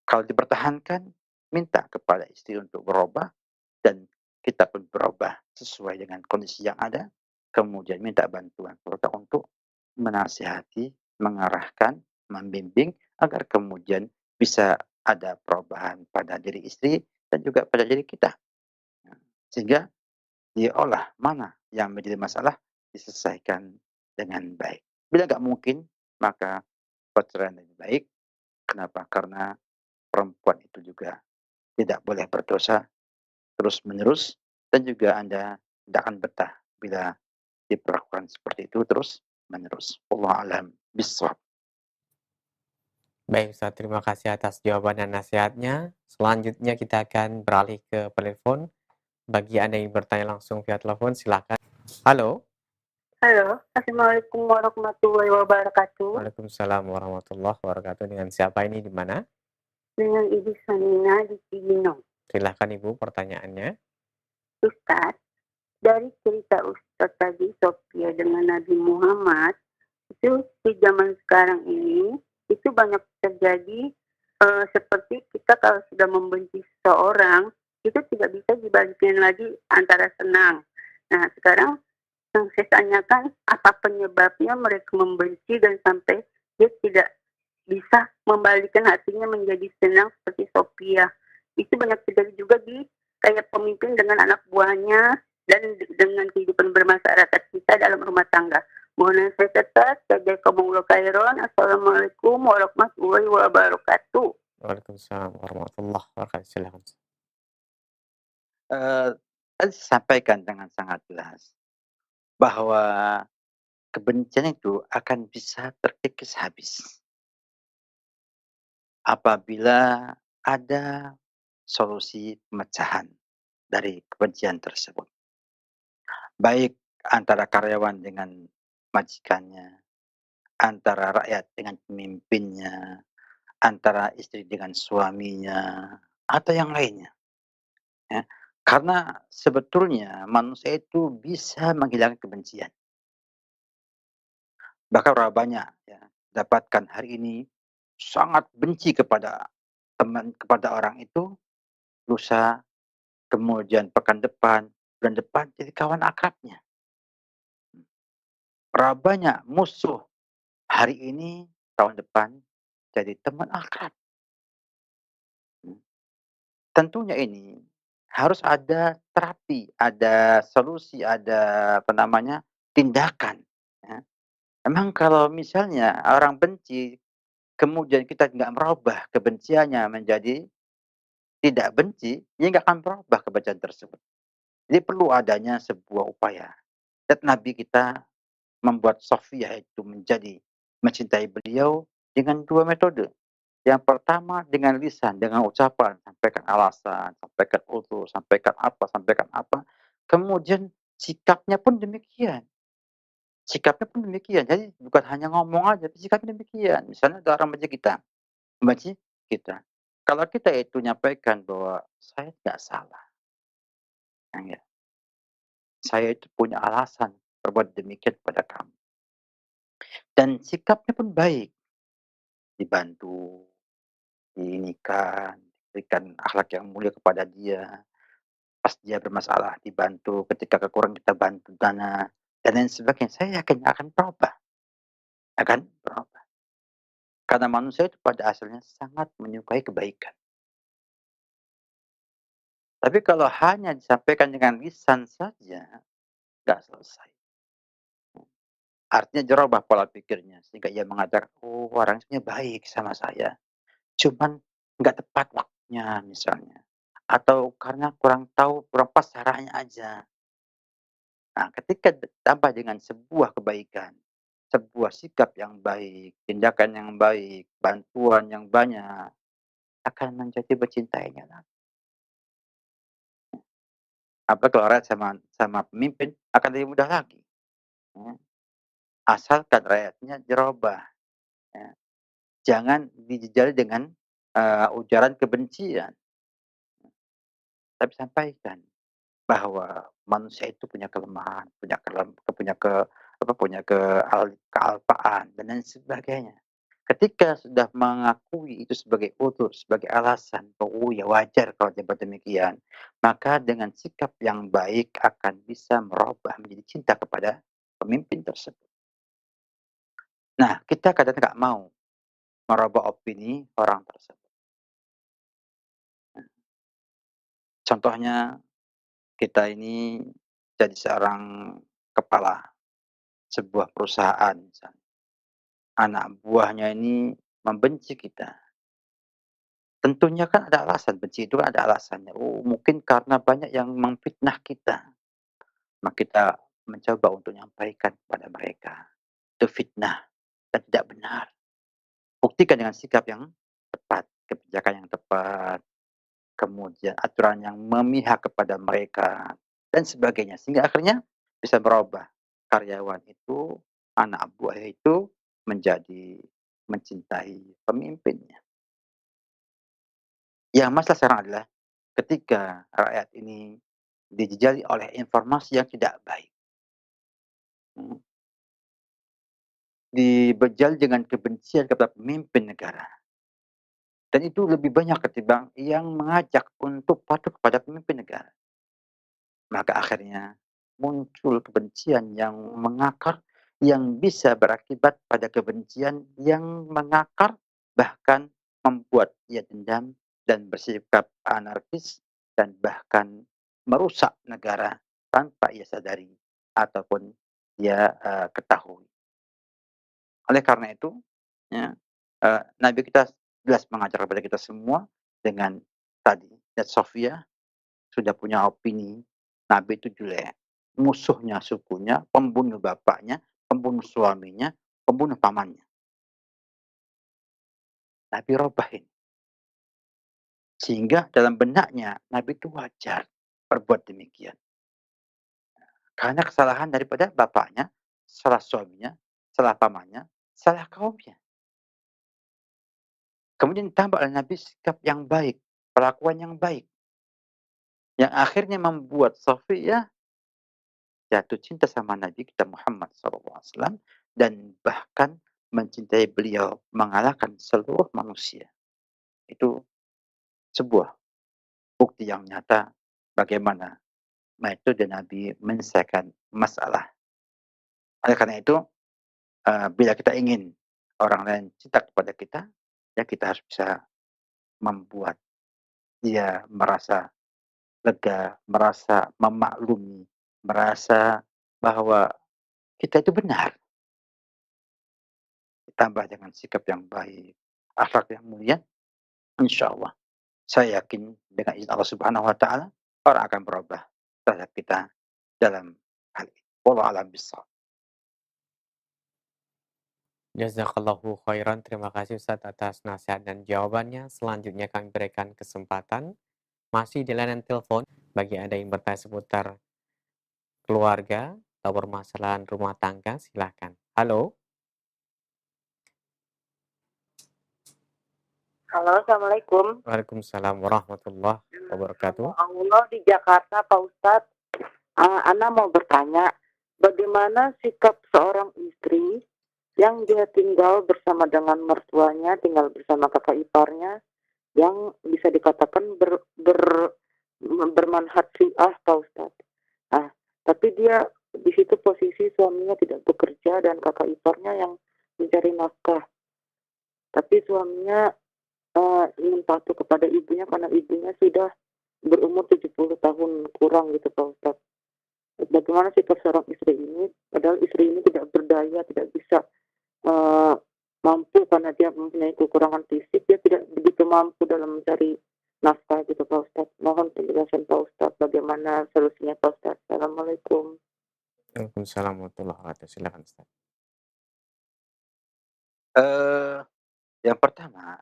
Kalau dipertahankan, minta kepada istri untuk berubah dan kita pun berubah sesuai dengan kondisi yang ada, kemudian minta bantuan keluarga untuk menasihati, mengarahkan, membimbing agar kemudian bisa ada perubahan pada diri istri dan juga pada diri kita. Nah, sehingga diolah mana yang menjadi masalah diselesaikan dengan baik. Bila nggak mungkin, maka perceraian lebih baik. Kenapa? Karena perempuan itu juga tidak boleh berdosa terus-menerus dan juga Anda tidak akan betah bila diperlakukan seperti itu terus-menerus. Wallahu a'lam bishawab. Baik Ustaz, terima kasih atas jawaban dan nasihatnya. Selanjutnya kita akan beralih ke penelpon. Bagi Anda yang bertanya langsung via telepon, silakan. Halo. Halo, Assalamualaikum warahmatullahi wabarakatuh. Waalaikumsalam warahmatullahi wabarakatuh. Dengan siapa ini di mana? Dengan Ibu Sanina di Cibinong. Silahkan Ibu pertanyaannya. Ustaz, dari cerita Ustaz tadi, Sophia dengan Nabi Muhammad, itu di zaman sekarang ini, itu banyak terjadi seperti kita kalau sudah membenci seseorang, itu tidak bisa dibalikin lagi antara senang. Nah, sekarang yang saya tanyakan, apa penyebabnya mereka membenci dan sampai dia tidak bisa membalikan hatinya menjadi senang seperti Sophia. Itu banyak terjadi juga di kayak pemimpin dengan anak buahnya dan dengan kehidupan bermasyarakat kita dalam rumah tangga. Mohon saya tetap, jazakumullah khairan. Assalamualaikum warahmatullahi wabarakatuh. Waalaikumsalam warahmatullahi wabarakatuh. Silakan. Tadi saya sampaikan dengan sangat jelas bahwa kebencian itu akan bisa terkikis habis apabila ada solusi pemecahan dari kebencian tersebut. Baik antara karyawan dengan majikannya, antara rakyat dengan pemimpinnya, antara istri dengan suaminya, atau yang lainnya, ya. Karena sebetulnya manusia itu bisa menghilangkan kebencian. Bahkan berapa banyak ya, dapatkan hari ini sangat benci kepada kepada orang itu, lusa, kemudian pekan depan, bulan depan jadi kawan akrabnya. Berapa banyak musuh hari ini, tahun depan jadi teman akrab. Tentunya ini harus ada terapi, ada solusi, ada apa namanya, tindakan, ya. Memang kalau misalnya orang benci, kemudian kita nggak merubah kebenciannya menjadi tidak benci, dia nggak akan berubah kebencian tersebut. Jadi perlu adanya sebuah upaya. Dan Nabi kita membuat Sofiyah itu menjadi mencintai beliau dengan 2 metode. Yang pertama dengan lisan, dengan ucapan, sampaikan alasan, sampaikan udzur, sampaikan apa. Kemudian sikapnya pun demikian. Sikapnya pun demikian. Jadi bukan hanya ngomong aja, tapi sikapnya demikian. Misalnya ada orang membenci kita. Kalau kita itu nyampaikan bahwa saya tidak salah, ya, saya itu punya alasan berbuat demikian kepada kamu. Dan sikapnya pun baik, dibantu, diinikan, berikan akhlak yang mulia kepada dia. Pas dia bermasalah dibantu, ketika kekurangan kita bantu dana, dan lain sebagainya. Saya yakin akan berubah, akan berubah. Karena manusia itu pada asalnya sangat menyukai kebaikan. Tapi kalau hanya disampaikan dengan lisan saja, nggak selesai. Artinya jerobah pola pikirnya, sehingga ia mengatakan, "Oh, orangnya baik sama saya, cuman nggak tepat waktunya," misalnya. Atau karena kurang tahu, kurang pas caranya aja. Nah, ketika ditambah dengan sebuah kebaikan, sebuah sikap yang baik, tindakan yang baik, bantuan yang banyak, akan menjadi mencintainya lagi. Apalagi kalau rakyat sama sama pemimpin, akan lebih mudah lagi, ya. Asalkan rakyatnya jerobah, ya. Jangan dijejali dengan, ujaran kebencian, tapi sampaikan bahwa manusia itu punya kelemahan, punya kealpaan dan lain sebagainya. Ketika sudah mengakui itu sebagai utur, sebagai alasan, bahwa, "Oh ya wajar kalau dia demikian," maka dengan sikap yang baik akan bisa merubah menjadi cinta kepada pemimpin tersebut. Nah, kita kadang nggak mau merubah opini orang tersebut. Contohnya, kita ini jadi seorang kepala sebuah perusahaan misalnya. Anak buahnya ini membenci kita. Tentunya kan ada alasan, benci itu kan ada alasannya. Oh, mungkin karena banyak yang memfitnah kita. Maka kita mencoba untuk menyampaikan kepada mereka. Itu fitnah dan tidak benar. Buktikan dengan sikap yang tepat, kebijakan yang tepat, kemudian aturan yang memihak kepada mereka, dan sebagainya. Sehingga akhirnya bisa berubah. Karyawan itu, anak buah itu menjadi mencintai pemimpinnya. Yang masalah sekarang adalah ketika rakyat ini dijejali oleh informasi yang tidak baik, mhm, dibejali dengan kebencian kepada pemimpin negara, dan itu lebih banyak ketimbang yang mengajak untuk patuh kepada pemimpin negara. Maka akhirnya muncul kebencian yang mengakar, yang bisa berakibat pada kebencian yang mengakar, bahkan membuat ia dendam dan bersikap anarkis, dan bahkan merusak negara tanpa ia sadari ataupun ia, ketahui. Oleh karena itu, ya, Nabi kita jelas mengajar kepada kita semua dengan tadi, dan Sofia sudah punya opini, Nabi itu jelek, musuhnya sukunya, pembunuh bapaknya, pembunuh suaminya, pembunuh pamannya. Nabi robahin. Sehingga dalam benaknya, Nabi itu wajar berbuat demikian. Karena kesalahan daripada bapaknya, salah suaminya, salah pamannya, salah kaumnya. Kemudian ditambah oleh Nabi sikap yang baik, perlakuan yang baik, yang akhirnya membuat Safiyah jatuh cinta sama Nabi kita Muhammad SAW, dan bahkan mencintai beliau mengalahkan seluruh manusia. Itu sebuah bukti yang nyata bagaimana metode Nabi menyelesaikan masalah. Oleh karena itu, bila kita ingin orang lain cinta kepada kita, ya kita harus bisa membuat dia merasa lega, merasa memaklumi, merasa bahwa kita itu benar. Ditambah dengan sikap yang baik, akhlak yang mulia, insya Allah Saya yakin dengan izin Allah Subhanahu wa taala, orang akan berubah terhadap kita dalam hal ini. Wallahu a'lam bishawab. Jazakallahu khairan. Terima kasih Ustadz atas nasihat dan jawabannya. Selanjutnya kami berikan kesempatan masih di layanan telepon bagi Anda yang bertanya seputar keluarga atau permasalahan rumah tangga, silakan. Halo, Halo, Assalamualaikum. Waalaikumsalam warahmatullahi wabarakatuh. Sama Allah di Jakarta, Pak Ustadz. Ana mau bertanya, bagaimana sikap seorang istri yang dia tinggal bersama dengan mertuanya, tinggal bersama kakak iparnya, yang bisa dikatakan bermanhaj Syiah, Pak Ustadz. Tapi dia di situ posisi suaminya tidak bekerja dan kakak iparnya yang mencari nafkah. Tapi suaminya ingin patuh kepada ibunya karena ibunya sudah berumur 70 tahun kurang gitu Pak Ustadz. Bagaimana sikap seorang istri ini, padahal istri ini tidak berdaya, tidak bisa uh, mampu karena dia mempunyai kekurangan fisik, dia tidak begitu mampu dalam mencari nafkah gitu Pak Ustadz. Mohon penjelasan Pak Ustadz, bagaimana solusinya Pak Ustadz. Assalamualaikum. Waalaikumsalam warahmatullahi wabarakatuh. Silakan Ustaz. Eh, yang pertama,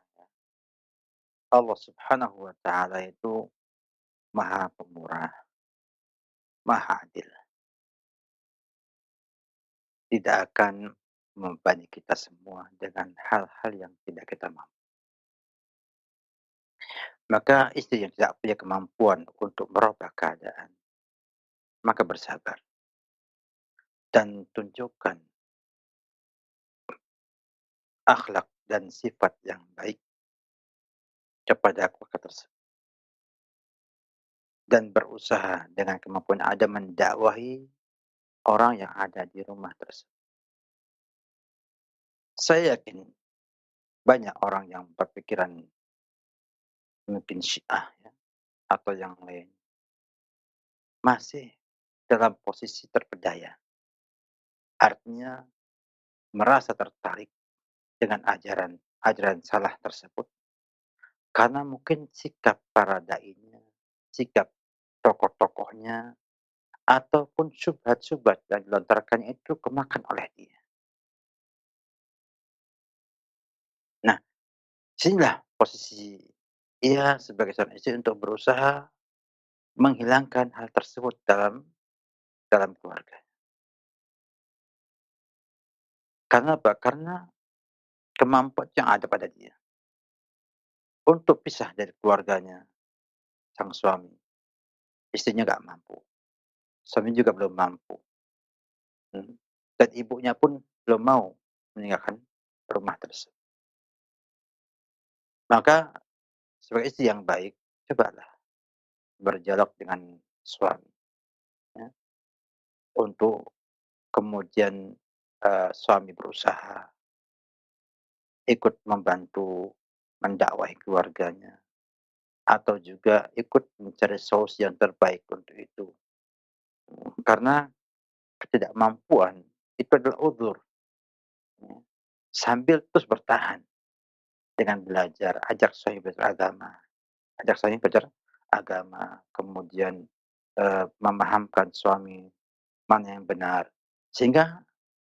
Allah Subhanahu wa taala itu Maha Pemurah, Maha Adil. Tidak akan membebani kita semua dengan hal-hal yang tidak kita mampu. Maka istri yang tidak punya kemampuan untuk merubah keadaan, maka bersabar dan tunjukkan akhlak dan sifat yang baik kepada keluarga tersebut. Dan berusaha dengan kemampuan Anda mendakwahi orang yang ada di rumah tersebut. Saya yakin banyak orang yang berpikiran mungkin Syiah ya, atau yang lain masih dalam posisi terpedaya. Artinya merasa tertarik dengan ajaran salah tersebut karena mungkin sikap para dai-nya, sikap tokoh-tokohnya, ataupun syubhat-syubhat yang dilontarkannya itu kemakan oleh dia. Nah, sinilah posisi ia sebagai seorang istri untuk berusaha menghilangkan hal tersebut dalam keluarga. Karena apa? Karena kemampuan yang ada pada dia untuk pisah dari keluarganya, sang suami. Istrinya nggak mampu, suami juga belum mampu. Dan ibunya pun belum mau meninggalkan rumah tersebut. Maka sebagai istri yang baik, cobalah berdialog dengan suami ya, untuk kemudian suami berusaha ikut membantu mendakwahi keluarganya atau juga ikut mencari solusi yang terbaik untuk itu. Karena ketidakmampuan itu adalah uzur. Ya. Sambil terus bertahan dengan belajar, ajak suami beragama, ajak suami belajar agama, kemudian memahamkan suami mana yang benar. Sehingga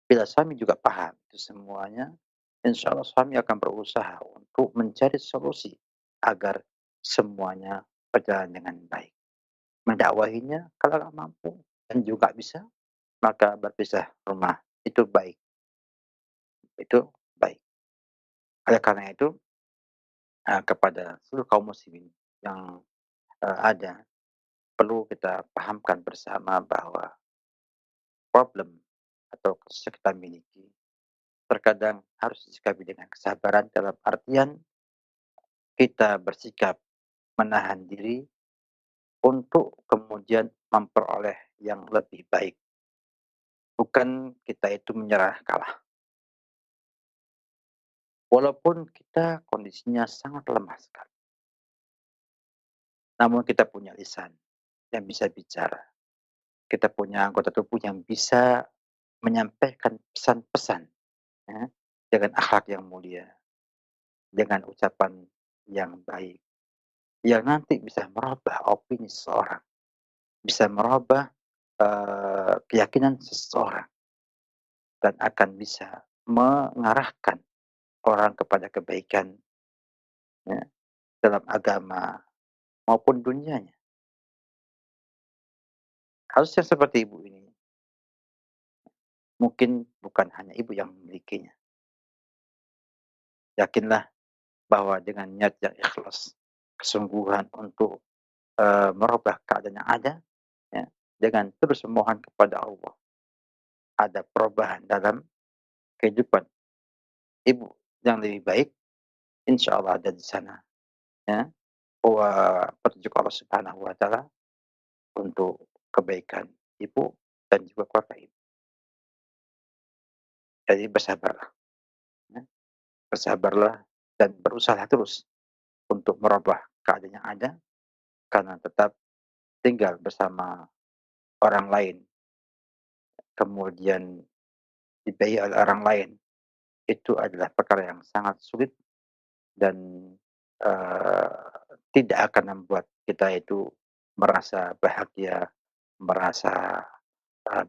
bila suami juga paham itu semuanya, insya Allah suami akan berusaha untuk mencari solusi agar semuanya berjalan dengan baik. Mendakwahinya kalau nggak mampu dan juga bisa, maka berpisah rumah. Itu baik. Itu baik. Oleh karena itu, kepada seluruh kaum muslimin yang ada, perlu kita pahamkan bersama bahwa problem atau kasus yang kita miliki terkadang harus disikapi dengan kesabaran dalam artian kita bersikap menahan diri untuk kemudian memperoleh yang lebih baik. Bukan kita itu menyerah kalah. Walaupun kita kondisinya sangat lemah sekali. Namun kita punya lisan yang bisa bicara. Kita punya anggota tubuh yang bisa menyampaikan pesan-pesan ya, dengan akhlak yang mulia, dengan ucapan yang baik, yang nanti bisa merubah opini seseorang, bisa merubah keyakinan seseorang, dan akan bisa mengarahkan orang kepada kebaikan, ya, dalam agama maupun dunianya. Kasus yang seperti ibu ini, mungkin bukan hanya ibu yang memilikinya. Yakinlah bahwa dengan niat yang ikhlas, kesungguhan untuk merubah keadaan yang ada, ya, dengan terus memohon kepada Allah, ada perubahan dalam kehidupan ibu yang lebih baik, insya Allah ada di sana, ya. Petunjuk Allah Subhanahu wa taala untuk kebaikan ibu dan juga keluarga ibu. Jadi bersabarlah, ya, bersabarlah dan berusaha terus untuk merubah keadaan yang ada, karena tetap tinggal bersama orang lain, kemudian dibiayai oleh orang lain, itu adalah perkara yang sangat sulit dan eee, tidak akan membuat kita itu merasa bahagia, merasa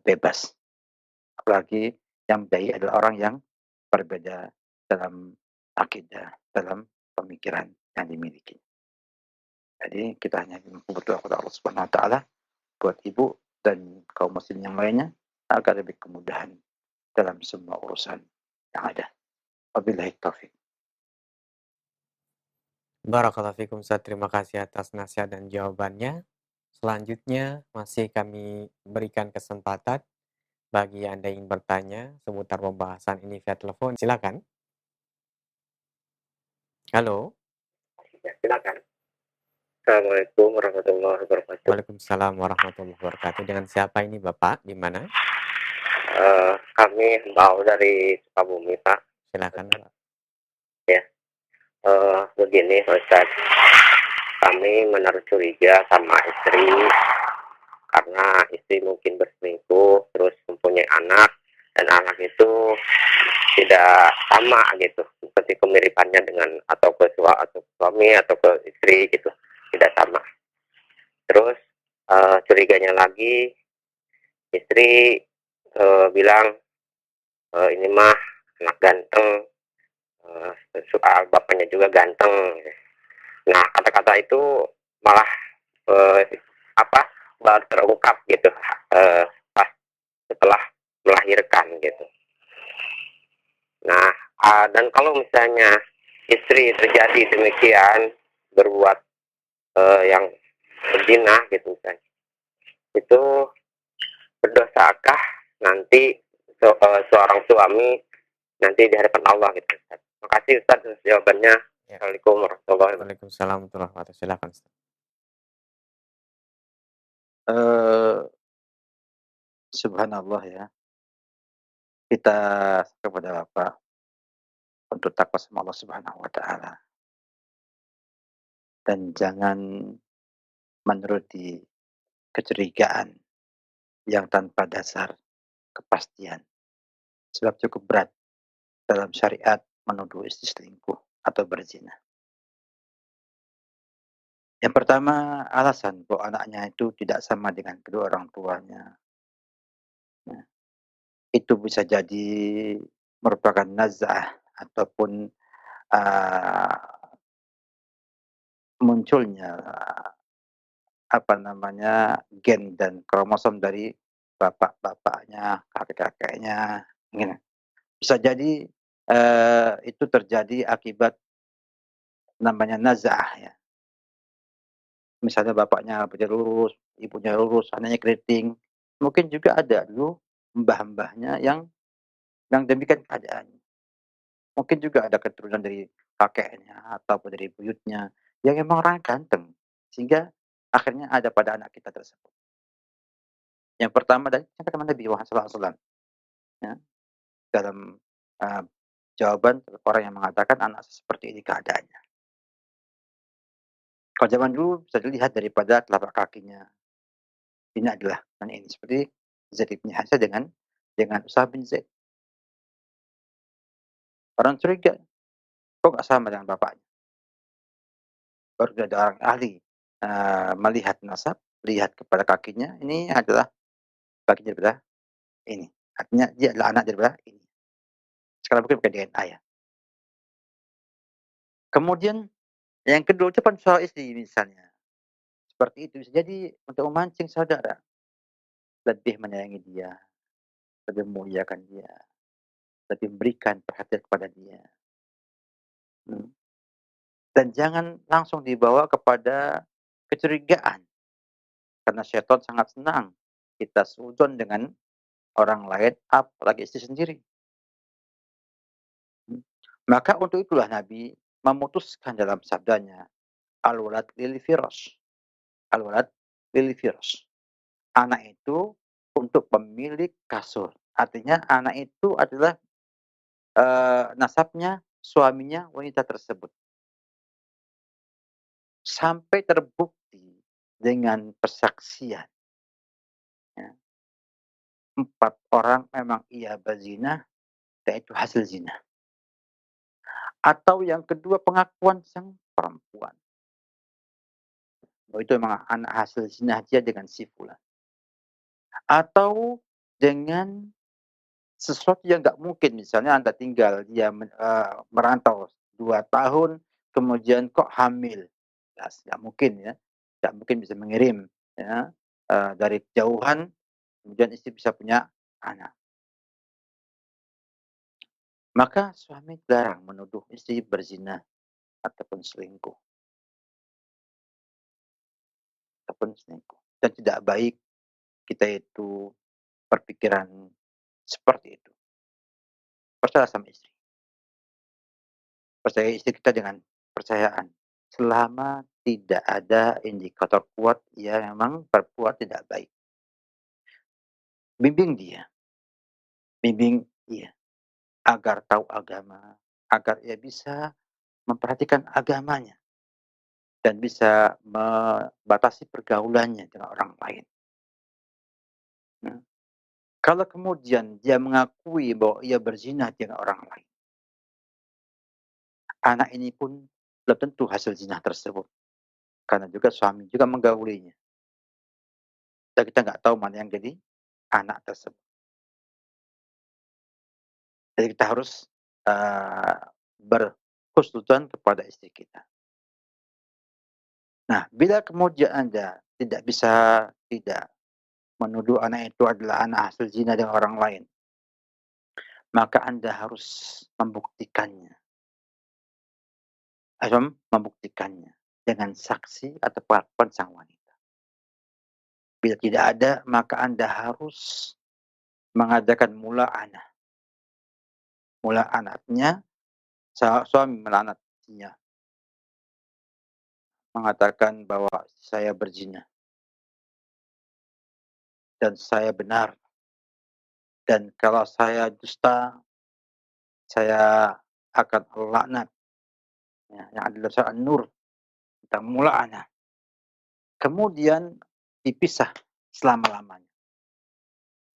bebas. Apalagi yang biayai adalah orang yang berbeda dalam akidah, dalam pemikiran yang dimiliki. Jadi kita hanya mampu berdoa kepada Allah Subhanahu wa taala buat ibu dan kaum muslimin yang lainnya agar lebih kemudahan dalam semua urusan yang ada. Wabillahi taufik. Barakallahu fikum Ustaz, terima kasih atas nasihat dan jawabannya. Selanjutnya masih kami berikan kesempatan bagi Anda yang ingin bertanya seputar pembahasan ini via telepon. Silakan. Halo. Ya, silakan. Assalamualaikum warahmatullahi wabarakatuh. Waalaikumsalam warahmatullahi wabarakatuh. Dengan siapa ini Bapak? Di mana? Kami mau dari Sukabumi, Pak. Silakan, Pak. Ya, begini, Ustaz. Kami menaruh curiga sama istri karena istri mungkin berselingkuh, terus mempunyai anak, dan anak itu tidak sama gitu, seperti kemiripannya dengan atau ke suami atau ke istri gitu, tidak sama. Terus curiganya lagi, istri bilang ini mah anak ganteng, soal bapaknya juga ganteng. Nah, kata-kata itu malah eh, apa baru terungkap gitu pas setelah melahirkan gitu. Nah, dan kalau misalnya istri terjadi demikian berbuat yang berzina gitu misalnya, itu berdosakah nanti seorang suami nanti di hadapan Allah gitu Ustaz. Makasih Ustaz atas jawabannya. Ya. Assalamualaikum warahmatullahi wabarakatuh. Waalaikumsalam warahmatullahi wabarakatuh. Silakan, Ustaz. Subhanallah, ya. Kita kepada Bapak untuk takwa sama Allah Subhanahu wa taala. Dan jangan menuruti kecurigaan yang tanpa dasar kepastian. Sebab cukup berat dalam syariat menuduh istri selingkuh atau berzina. Yang pertama, alasan bahwa anaknya itu tidak sama dengan kedua orang tuanya. Nah, itu bisa jadi merupakan naz'ah ataupun uh, munculnya apa namanya gen dan kromosom dari bapak-bapaknya, kakek-kakeknya. Gitu. Bisa jadi itu terjadi akibat namanya naz'ah, ya. Misalnya bapaknya rambutnya lurus, ibunya lurus, anaknya keriting. Mungkin juga ada dulu mbah-mbahnya yang demikian keadaannya. Mungkin juga ada keturunan dari kakeknya ataupun dari buyutnya yang emang orang ganteng. Sehingga akhirnya ada pada anak kita tersebut. Yang pertama dari disampaikan Nabi Muhammad SAW, ya, dalam jawaban orang yang mengatakan anak seperti ini keadaannya. Kalau zaman dulu bisa dilihat daripada telapak kakinya. Ini adalah ini seperti Zaid bin Haritha dengan Usama bin Zaid. Orang curiga, kok nggak sama dengan bapaknya? baru ada orang ahli melihat nasab, lihat kepada kakinya, ini adalah bagian daripada ini. Artinya dia adalah anak daripada ini. Sekarang mungkin pakai DNA ya. Kemudian yang kedua ucapan soal istri misalnya. Seperti itu bisa jadi untuk memancing saudara lebih menyayangi dia, lebih memuliakan dia, lebih memberikan perhatian kepada dia. Dan jangan langsung dibawa kepada kecurigaan. Karena syaitan sangat senang kita suudzon dengan orang lain, apalagi istri sendiri. Maka untuk itulah Nabi memutuskan dalam sabdanya, al-walad lil firash. Al-walad lil firash. Anak itu untuk pemilik kasur. Artinya anak itu adalah nasabnya suaminya wanita tersebut. Sampai terbukti dengan persaksian. Ya. 4 orang memang ia berzina, dan itu hasil zina. Atau yang kedua pengakuan sang perempuan. Bahwa itu memang anak hasil zina dia dengan si fulan. Atau dengan sesuatu yang nggak mungkin, misalnya Anda tinggal, dia merantau 2 tahun, kemudian kok hamil. Jelas nggak mungkin ya, nggak mungkin bisa mengirim ya, dari jauhan, kemudian istri bisa punya anak. Maka suami dilarang menuduh istri berzina ataupun selingkuh. Dan tidak baik kita itu berpikiran seperti itu. Percaya sama istri. Percaya istri kita dengan percayaan. Selama tidak ada indikator kuat, ya memang berbuat tidak baik. Bimbing dia. Bimbing dia. Agar tahu agama. Agar ia bisa memperhatikan agamanya. Dan bisa membatasi pergaulannya dengan orang lain. Kalau kemudian dia mengakui bahwa ia berzina dengan orang lain, anak ini pun belum tentu hasil zina tersebut. Karena juga suami juga menggaulinya. Dan kita nggak tahu mana yang jadi anak tersebut. Jadi kita harus berhusnudzon kepada istri kita. Nah, bila kemudian Anda tidak menuduh anak itu adalah anak hasil zina dengan orang lain, maka Anda harus membuktikannya. Membuktikannya dengan saksi atau pengakuan sang wanita. Bila tidak ada, maka Anda harus mengadakan mula'anah. Mula'anatnya, suami melaknatinya. Mengatakan bahwa saya berzina. Dan saya benar. Dan kalau saya dusta, saya akan laknat. Ya, yang ada dalam surah An-Nur. Tentang mula'anah. Kemudian dipisah selama-lamanya.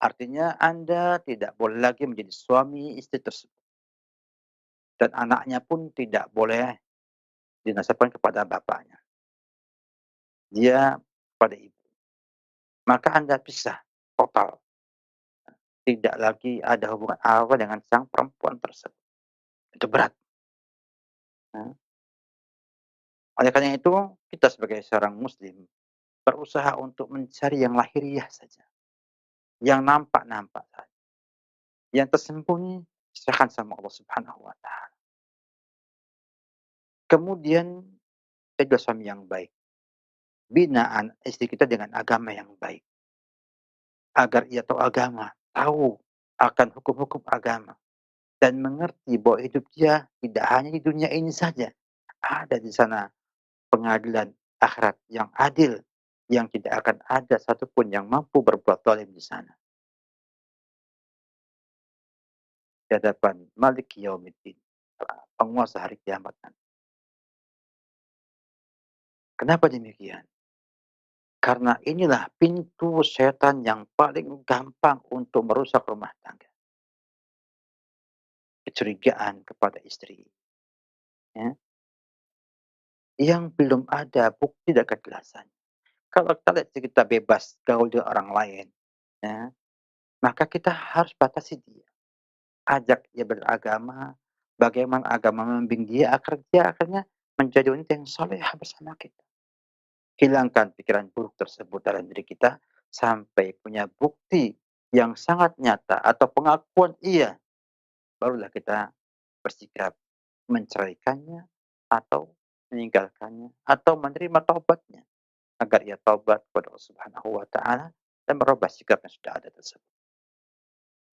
Artinya Anda tidak boleh lagi menjadi suami istri tersebut. Dan anaknya pun tidak boleh dinasabkan kepada bapaknya. Dia kepada ibu. Maka Anda pisah total. Tidak lagi ada hubungan apa dengan sang perempuan tersebut. Itu berat. Oleh karena itu, kita sebagai seorang muslim berusaha untuk mencari yang lahiriah saja. Yang nampak-nampak saja. Yang tersembunyi, serahkan sama Allah Subhanahu wa Ta'ala. Kemudian, jadi suami yang baik. Binaan istri kita dengan agama yang baik. Agar ia tahu agama, tahu akan hukum-hukum agama. Dan mengerti bahwa hidup dia tidak hanya di dunia ini saja. Ada di sana pengadilan akhirat yang adil. Yang tidak akan ada satupun yang mampu berbuat zalim di sana. Di hadapan Malik Yaumiddin, penguasa hari kiamat nanti. Kenapa demikian? Karena inilah pintu setan yang paling gampang untuk merusak rumah tangga. Kecurigaan kepada istri. Ya. yang belum ada bukti dan kejelasan. Kalau kita lihat kita bebas gaul dengan orang lain, ya, maka kita harus batasi dia. Ajak dia beragama, bagaimana agama membimbing dia agar dia akhirnya menjadi wanita yang salehah bersama kita. Hilangkan pikiran buruk tersebut dalam diri kita sampai punya bukti yang sangat nyata atau pengakuan iya, barulah kita bersikap menceraikannya atau meninggalkannya atau menerima taubatnya agar ia taubat kepada Allah Subhanahu wa taala dan merubah sikap yang sudah ada tersebut.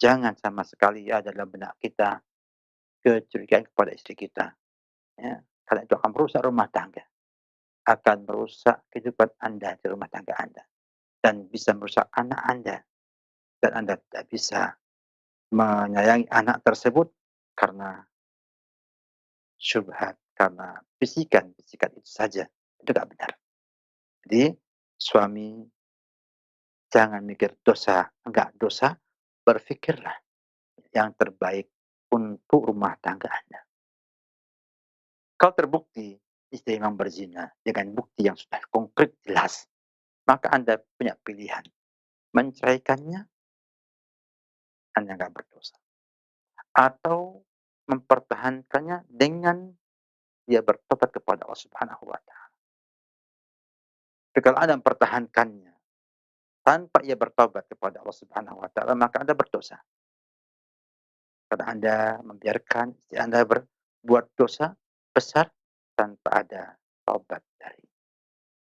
Jangan sama sekali ada dalam benak kita kecurigaan kepada istri kita, ya. Karena itu akan merusak rumah tangga, akan merusak kehidupan Anda di rumah tangga Anda dan bisa merusak anak Anda dan Anda tidak bisa menyayangi anak tersebut karena syubhat, karena bisikan-bisikan itu saja. Itu tidak benar. Jadi suami jangan mikir dosa, enggak dosa, berpikirlah yang terbaik untuk rumah tangga Anda. Kalau terbukti istri memang berzina dengan bukti yang sudah konkret jelas, maka Anda punya pilihan. Menceraikannya, Anda enggak berdosa. Atau mempertahankannya dengan dia bertobat kepada Allah Subhanahu wa taala. Tapi kalau Anda mempertahankannya tanpa ia bertobat kepada Allah Subhanahu wa taala, maka Anda berdosa. Karena Anda membiarkan istri Anda berbuat dosa besar tanpa ada taubat dari.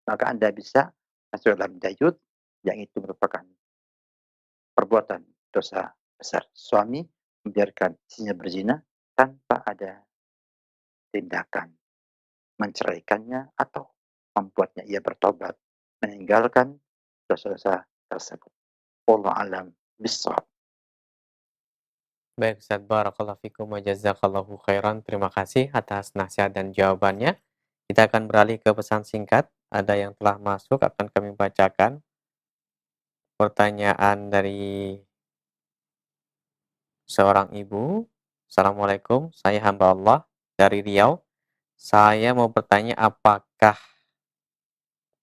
Maka Anda bisa masuk dalam dayut yang itu merupakan perbuatan dosa besar. Suami membiarkan istrinya berzina tanpa ada tindakan menceraikannya atau membuatnya ia bertobat meninggalkan dosa-dosa tersebut. Wallahu a'lam bishawab. Baik Ustaz, barakallahu fikum wa jazakallahu khairan. Terima kasih atas nasihat dan jawabannya. Kita akan beralih ke pesan singkat. Ada yang telah masuk akan kami bacakan. Pertanyaan dari seorang ibu. Assalamualaikum, saya hamba Allah dari Riau. Saya mau bertanya apakah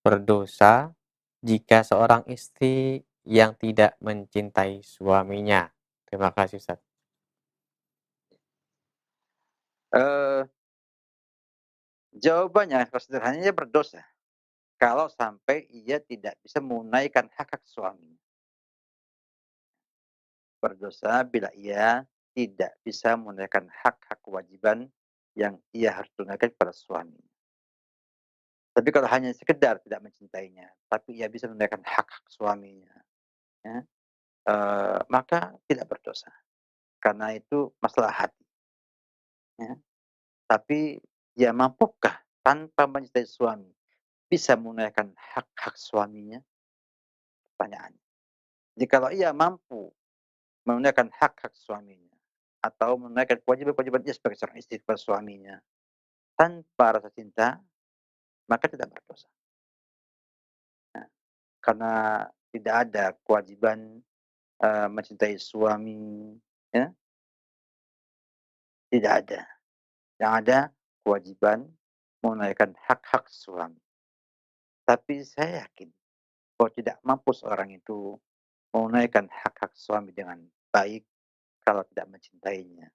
berdosa jika seorang istri yang tidak mencintai suaminya? Terima kasih Ustaz. Eh, Jawabannya sederhananya berdosa kalau sampai ia tidak bisa menunaikan hak-hak suaminya. Berdosa bila ia tidak bisa menunaikan hak-hak kewajiban yang ia harus tunaikan kepada suaminya. Tapi kalau hanya sekedar tidak mencintainya, tapi ia bisa menunaikan hak-hak suaminya, ya, maka tidak berdosa. Karena itu masalah hati. Ya. Tapi ia mampukah tanpa mencintai suami bisa menunaikan hak-hak suaminya? Pertanyaannya. Jadi kalau ia mampu menunaikan hak-hak suaminya atau menunaikan kewajiban-kewajiban ia sebagai seorang istri kepada suaminya tanpa rasa cinta, maka tidak berdosa. Nah, karena tidak ada kewajiban mencintai suami, ya, tidak ada. Yang ada kewajiban menunaikan hak-hak suami. Tapi saya yakin bahwa tidak mampu seorang itu menunaikan hak-hak suami dengan baik kalau tidak mencintainya.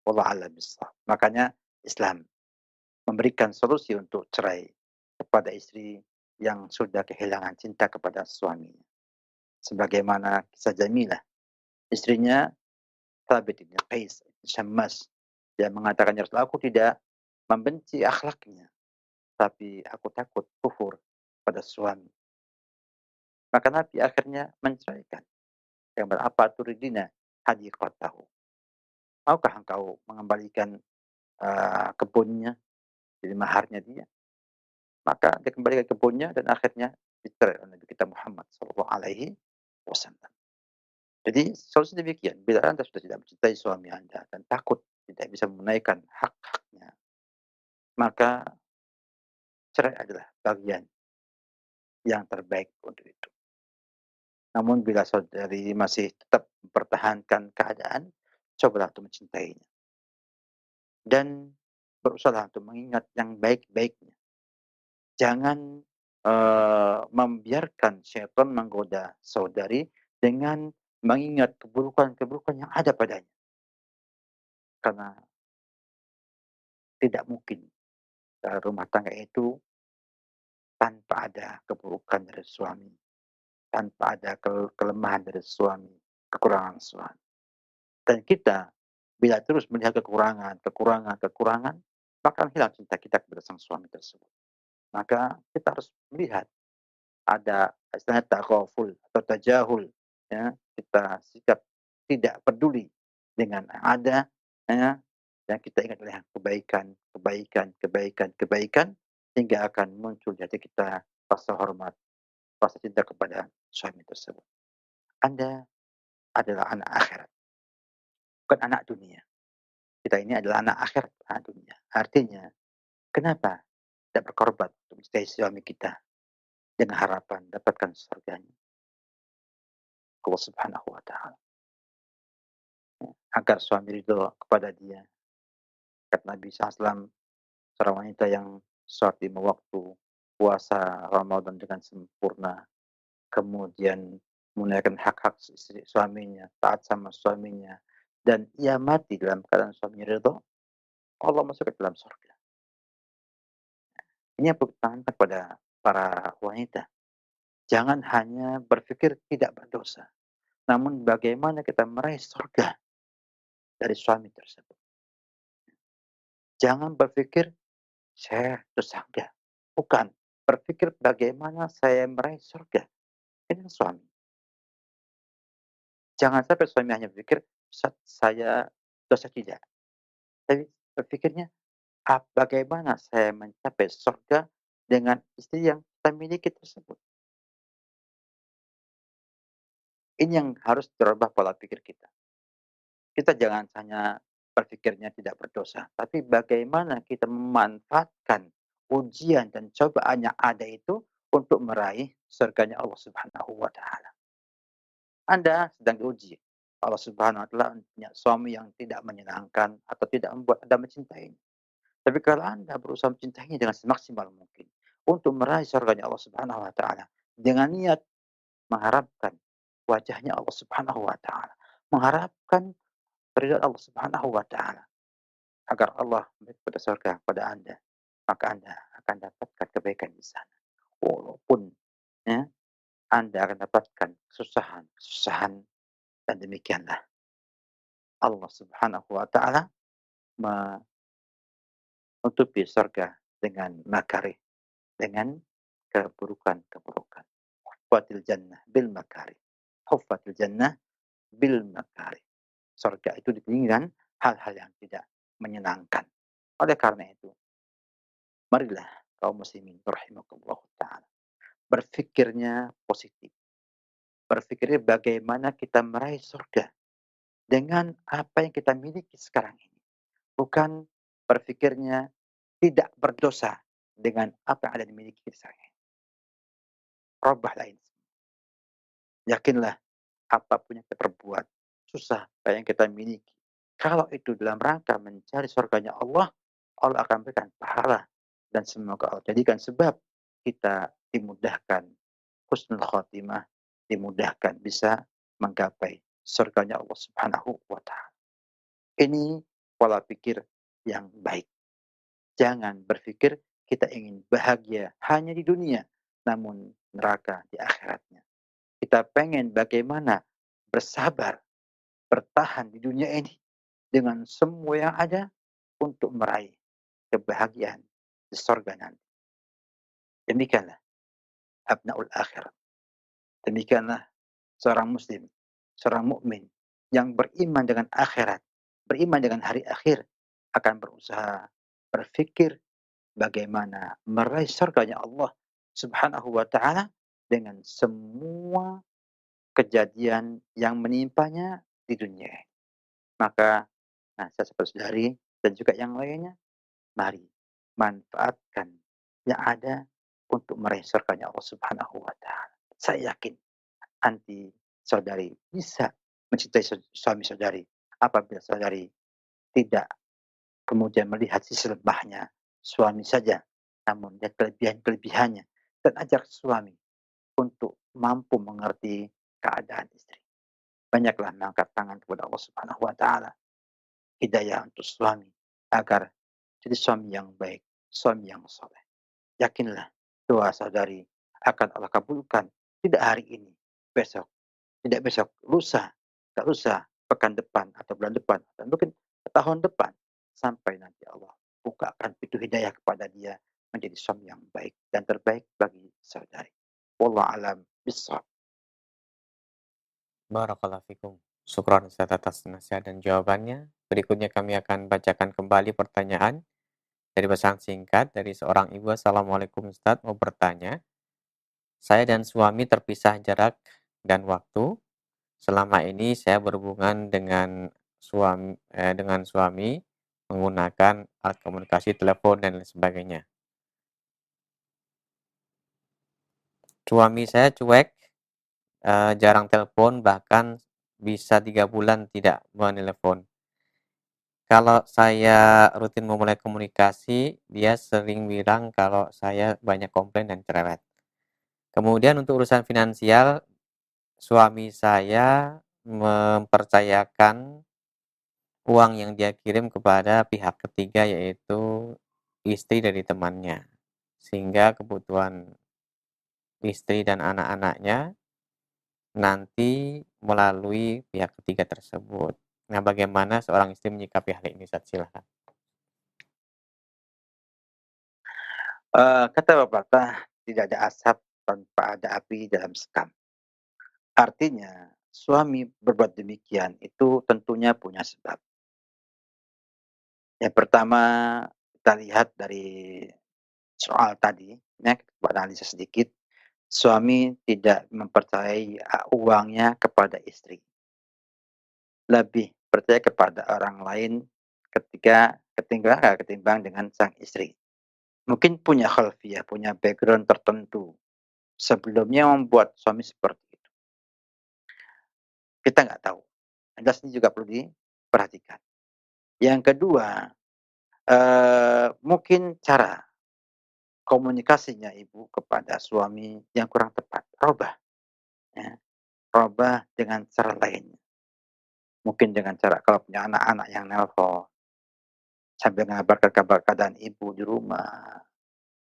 Wallahu a'lam bishawab. Makanya Islam memberikan solusi untuk cerai kepada istri yang sudah kehilangan cinta kepada suaminya. Sebagaimana kisah Jamilah, istrinya Thabit bin Qais Syammas, dia mengatakan, "Ya Rasulullah, aku tidak membenci akhlaknya, tapi aku takut kufur pada suami." Maka Nabi akhirnya menceraikan. Yang berapa turidina hadiqatahu. Maukah engkau mengembalikan kebunnya jadi maharnya dia? Maka dia kembalikan kebunnya dan akhirnya dicerai oleh Nabi kita Muhammad sallallahu alaihi wasallam. Jadi solusi demikian, bila Anda sudah tidak mencintai suami Anda dan takut tidak bisa menunaikan hak-haknya, maka cerai adalah bagian yang terbaik untuk itu. Namun bila saudari masih tetap mempertahankan keadaan, cobalah untuk mencintainya. Dan berusaha untuk mengingat yang baik-baiknya. Jangan membiarkan syaitan menggoda saudari dengan mengingat keburukan-keburukan yang ada padanya. Karena tidak mungkin rumah tangga itu tanpa ada keburukan dari suami, tanpa ada kelemahan dari suami, kekurangan suami. Dan kita bila terus melihat kekurangan, maka akan hilang cinta kita kepada sang suami tersebut. Maka kita harus melihat ada istilahnya taghaful atau tajahul, ya, kita sikap tidak peduli dengan yang ada, ya, dan kita ingat oleh kebaikan, hingga akan muncul di hati kita rasa hormat, rasa cinta kepada suami tersebut. Anda adalah anak akhirat, bukan anak dunia. Kita ini adalah anak akhirat, anak dunia. Artinya, kenapa tidak berkorban untuk mencintai suami kita dengan harapan dapatkan surganya Allah Subhanahu wa taala. Agar suami ridho kepada dia. Kata Nabi SAW, seorang wanita yang sholat 5 waktu, puasa Ramadan dengan sempurna, kemudian menunaikan hak-hak istri suaminya, taat sama suaminya, dan ia mati dalam keadaan suaminya ridho, Allah masukkan dalam surga. Ini yang perlu ditanamkan kepada para wanita. Jangan hanya berpikir tidak berdosa, namun bagaimana kita meraih surga dari suami tersebut. Jangan berpikir saya dosa enggak. Bukan. Berpikir bagaimana saya meraih surga dengan suami. Jangan sampai suami hanya berpikir saya dosa tidak. Tapi berpikirnya bagaimana saya mencapai surga dengan istri yang kita miliki tersebut. Ini yang harus dirubah pola pikir kita. Kita jangan hanya berpikirnya tidak berdosa, tapi bagaimana kita memanfaatkan ujian dan cobaan yang ada itu untuk meraih surganya Allah Subhanahu wa taala. Anda sedang diuji. Allah Subhanahu wa taala punya suami yang tidak menyenangkan atau tidak membuat Anda mencintainya. Tapi kalau Anda berusaha mencintainya dengan semaksimal mungkin untuk meraih surganya Allah Subhanahu wa taala dengan niat mengharapkan wajahnya Allah Subhanahu wa taala, mengharapkan ridha Allah Subhanahu wa taala agar Allah memberikan pada surga pada Anda, maka Anda akan dapatkan kebaikan di sana. Walaupun ya, Anda akan dapatkan kesusahan, dan demikianlah Allah Subhanahu wa taala menutupi surga dengan makari, dengan keburukan-keburukan. Huffatil jannah bil makari. Huffatil jannah bil makari. Surga itu dikelilingi dengan hal-hal yang tidak menyenangkan. Oleh karena itu, marilah kaum muslimin rahimakumullah taala berpikirnya positif. Berpikirnya bagaimana kita meraih surga dengan apa yang kita miliki sekarang ini. Bukan berpikirnya tidak berdosa dengan apa yang ada dimiliki sekarang ini. Robah lain. Yakinlah apapun yang kita perbuat, susah apa yang kita miliki. Kalau itu dalam rangka mencari surganya Allah, Allah akan berikan pahala. Dan semoga Allah jadikan sebab kita dimudahkan husnul khotimah, dimudahkan bisa menggapai surganya Allah Subhanahu wa taala. Ini pola pikir yang baik. Jangan berpikir kita ingin bahagia hanya di dunia, namun neraka di akhiratnya. Kita pengen bagaimana bersabar, bertahan di dunia ini dengan semua yang ada untuk meraih kebahagiaan di surga nanti. Demikianlah abnaul akhirat. Demikianlah seorang muslim, seorang mukmin yang beriman dengan akhirat, beriman dengan hari akhir akan berusaha berpikir bagaimana meraih surganya Allah Subhanahu wa taala dengan semua kejadian yang menimpanya di dunia. Maka saya saudari dan juga yang lainnya, mari manfaatkan yang ada untuk meraih surganya Allah Subhanahu wa taala. Saya yakin anti saudari bisa mencintai suami saudari apabila saudari tidak kemudian melihat sisi lemahnya suami saja, namun lihat kelebihan-kelebihannya dan ajak suami untuk mampu mengerti keadaan istri. Banyaklah mengangkat tangan kepada Allah Subhanahu wa taala, hidayah untuk suami agar jadi suami yang baik, suami yang saleh. Yakinlah doa saudari akan Allah kabulkan tidak hari ini, besok, tidak besok, lusa, tak lusa, pekan depan atau bulan depan, dan mungkin tahun depan sampai nanti Allah bukakan pintu hidayah kepada dia menjadi suami yang baik dan terbaik bagi saudari. Wallahu alam bissawab. Barakallahu fikum. Syukran Ustaz atas nasihat dan jawabannya. Berikutnya kami akan bacakan kembali pertanyaan dari pesan singkat dari seorang ibu. Assalamualaikum Ustaz, mau bertanya. Saya dan suami terpisah jarak dan waktu. Selama ini saya berhubungan dengan suami menggunakan alat komunikasi telepon dan lain sebagainya. Suami saya cuek, jarang telepon, bahkan bisa 3 bulan tidak menelepon. Kalau saya rutin memulai komunikasi, dia sering bilang kalau saya banyak komplain dan cerewet. Kemudian untuk urusan finansial, suami saya mempercayakan uang yang dia kirim kepada pihak ketiga, yaitu istri dari temannya. Sehingga kebutuhan istri dan anak-anaknya nanti melalui pihak ketiga tersebut. Nah, bagaimana seorang istri menyikapi hal ini? Ustaz, silakan. Kata pepatah, tidak ada asap tanpa ada api dalam sekam. Artinya, suami berbuat demikian itu tentunya punya sebab. Yang pertama, kita lihat dari soal tadi, ya, kita analisa sedikit. Suami tidak mempercayai uangnya kepada istri. Lebih percaya kepada orang lain ketimbang dengan sang istri. Mungkin punya khalfiyah, punya background tertentu sebelumnya membuat suami seperti itu. Kita nggak tahu. Jelas ini juga perlu diperhatikan. Yang kedua, mungkin cara komunikasinya ibu kepada suami yang kurang tepat. Robah, ya. Robah dengan cara lain. Mungkin dengan cara kalau punya anak-anak yang nelpon sambil mengabarkan kabar keadaan ibu di rumah,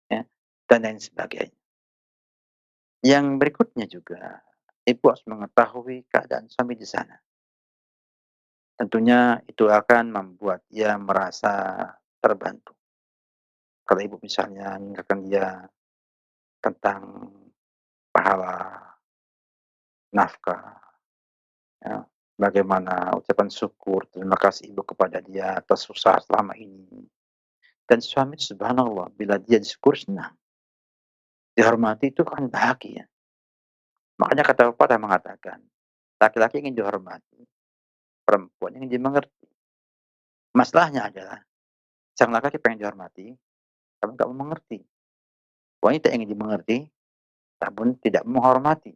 ya, dan lain sebagainya. Yang berikutnya juga, ibu harus mengetahui keadaan suami di sana. Tentunya itu akan membuat dia merasa terbantu. Kalau ibu misalnya mengingatkan dia tentang pahala nafkah, ya, bagaimana ucapan syukur, terima kasih ibu kepada dia atas usaha selama ini. Dan suami subhanallah, bila dia disyukur senang, dihormati itu kan bahagia. Makanya kata pepatah mengatakan, laki-laki ingin dihormati, perempuan ingin dimengerti. Masalahnya adalah, sang laki-laki pengen dihormati, tapi nggak mau mengerti. Wanita ingin dimengerti, namun tidak menghormati.